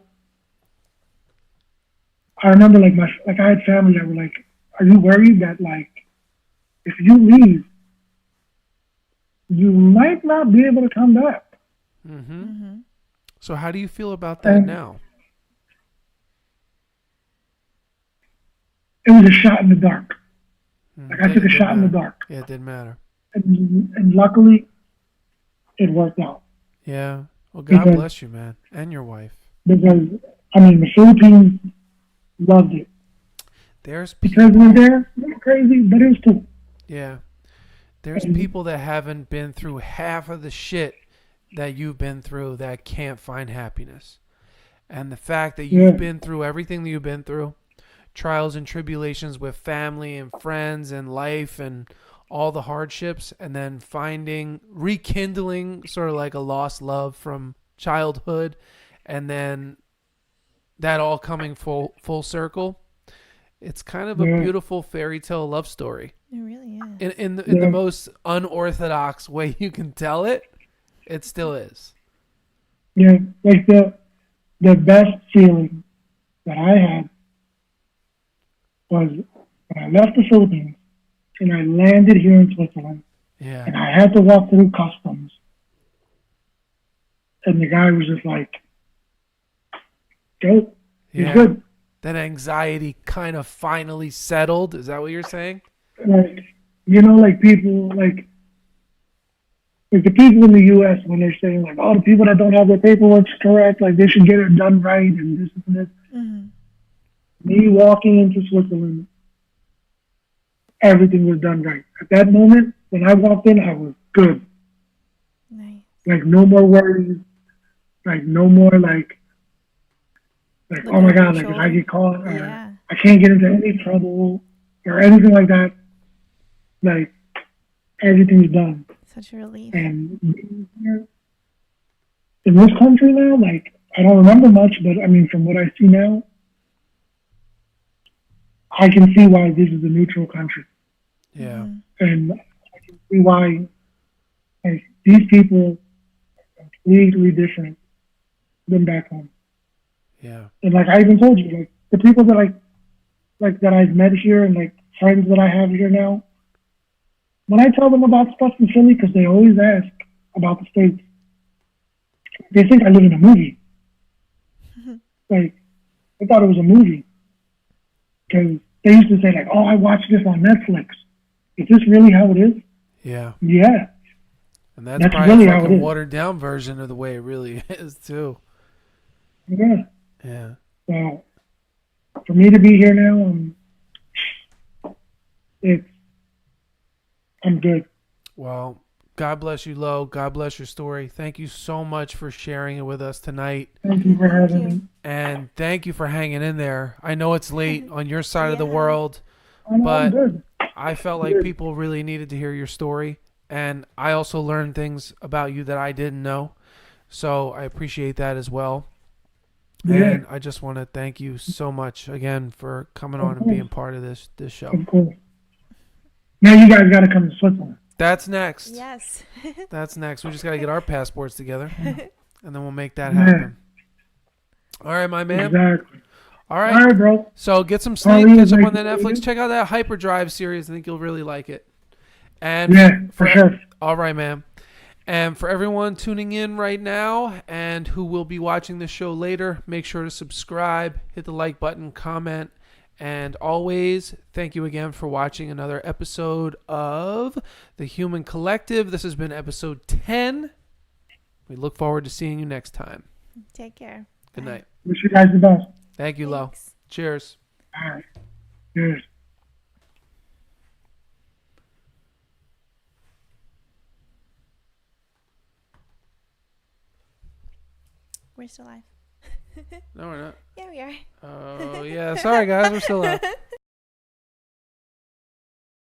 I remember I had family that were like, "Are you worried that like if you leave, you might not be able to come back?" So how do you feel about that now? It was a shot in the dark. Like, I took a shot in the dark. Yeah, it didn't matter. And luckily, it worked out. Yeah. Well, God bless you, man, and your wife. Because, I mean, the Philippines loved it. Because we're there, we're crazy, but it was cool. Yeah. There's people that haven't been through half of the shit that you've been through that can't find happiness. And the fact that you've been through everything that you've been through, trials and tribulations with family and friends and life and all the hardships, and then rekindling sort of like a lost love from childhood, and then that all coming full circle. It's kind of a beautiful fairy tale love story. It really is. In the most unorthodox way you can tell it, it still is. Yeah, like the best feeling that I had was when I left the Philippines and I landed here in Switzerland. Yeah. And I had to walk through customs. And the guy was just like, "Go, you're good." That anxiety kind of finally settled. Is that what you're saying? Like, you know, like people, like the people in the U.S. when they're saying like, "Oh, the people that don't have their paperwork correct, like they should get it done right," and this and this. Me walking into Switzerland, everything was done right. At that moment, when I walked in, I was good. Nice. Like, no more worries. Like, no more like oh my God, like if I get caught, or I can't get into any trouble or anything like that. Like, everything's done. Such a relief. And in this country now, like, I don't remember much, but I mean, from what I see now, I can see why this is a neutral country. Yeah. And I can see why, like, these people are completely different than back home. Yeah. And like I even told you, like the people that that I've met here and like friends that I have here now, when I tell them about stuff in Philly, because they always ask about the States, they think I live in a movie. Like, I thought it was a movie. Because they used to say like, "Oh, I watched this on Netflix. Is this really how it is?" Yeah. Yeah. And that's probably really a fucking watered down version of the way it really is too. Yeah. Yeah. So for me to be here now, I'm good. Well, God bless you, Loe. God bless your story. Thank you so much for sharing it with us tonight. Thank you for having me. And thank you for hanging in there. I know it's late on your side of the world, but I felt like people really needed to hear your story. And I also learned things about you that I didn't know. So I appreciate that as well. Yeah. And I just want to thank you so much again for coming on and being part of this show. Of course. Now you guys got to come to Switzerland. That's next. Yes. That's next. We just got to get our passports together, and then we'll make that happen. All right, my man. Exactly. All right. All right, bro. So get some sleep. Catch up on that Netflix. Check out that Hyperdrive series. I think you'll really like it. And for sure. All right, man. And for everyone tuning in right now and who will be watching the show later, make sure to subscribe, hit the like button, comment, and always thank you again for watching another episode of The Human Collective. This has been episode 10. We look forward to seeing you next time. Take care. Good night. Wish you guys the best. Thank you, Loe. Cheers. All right. Cheers. We're still live. No, we're not. Yeah, we are. Oh, yeah. Sorry, guys. We're still live.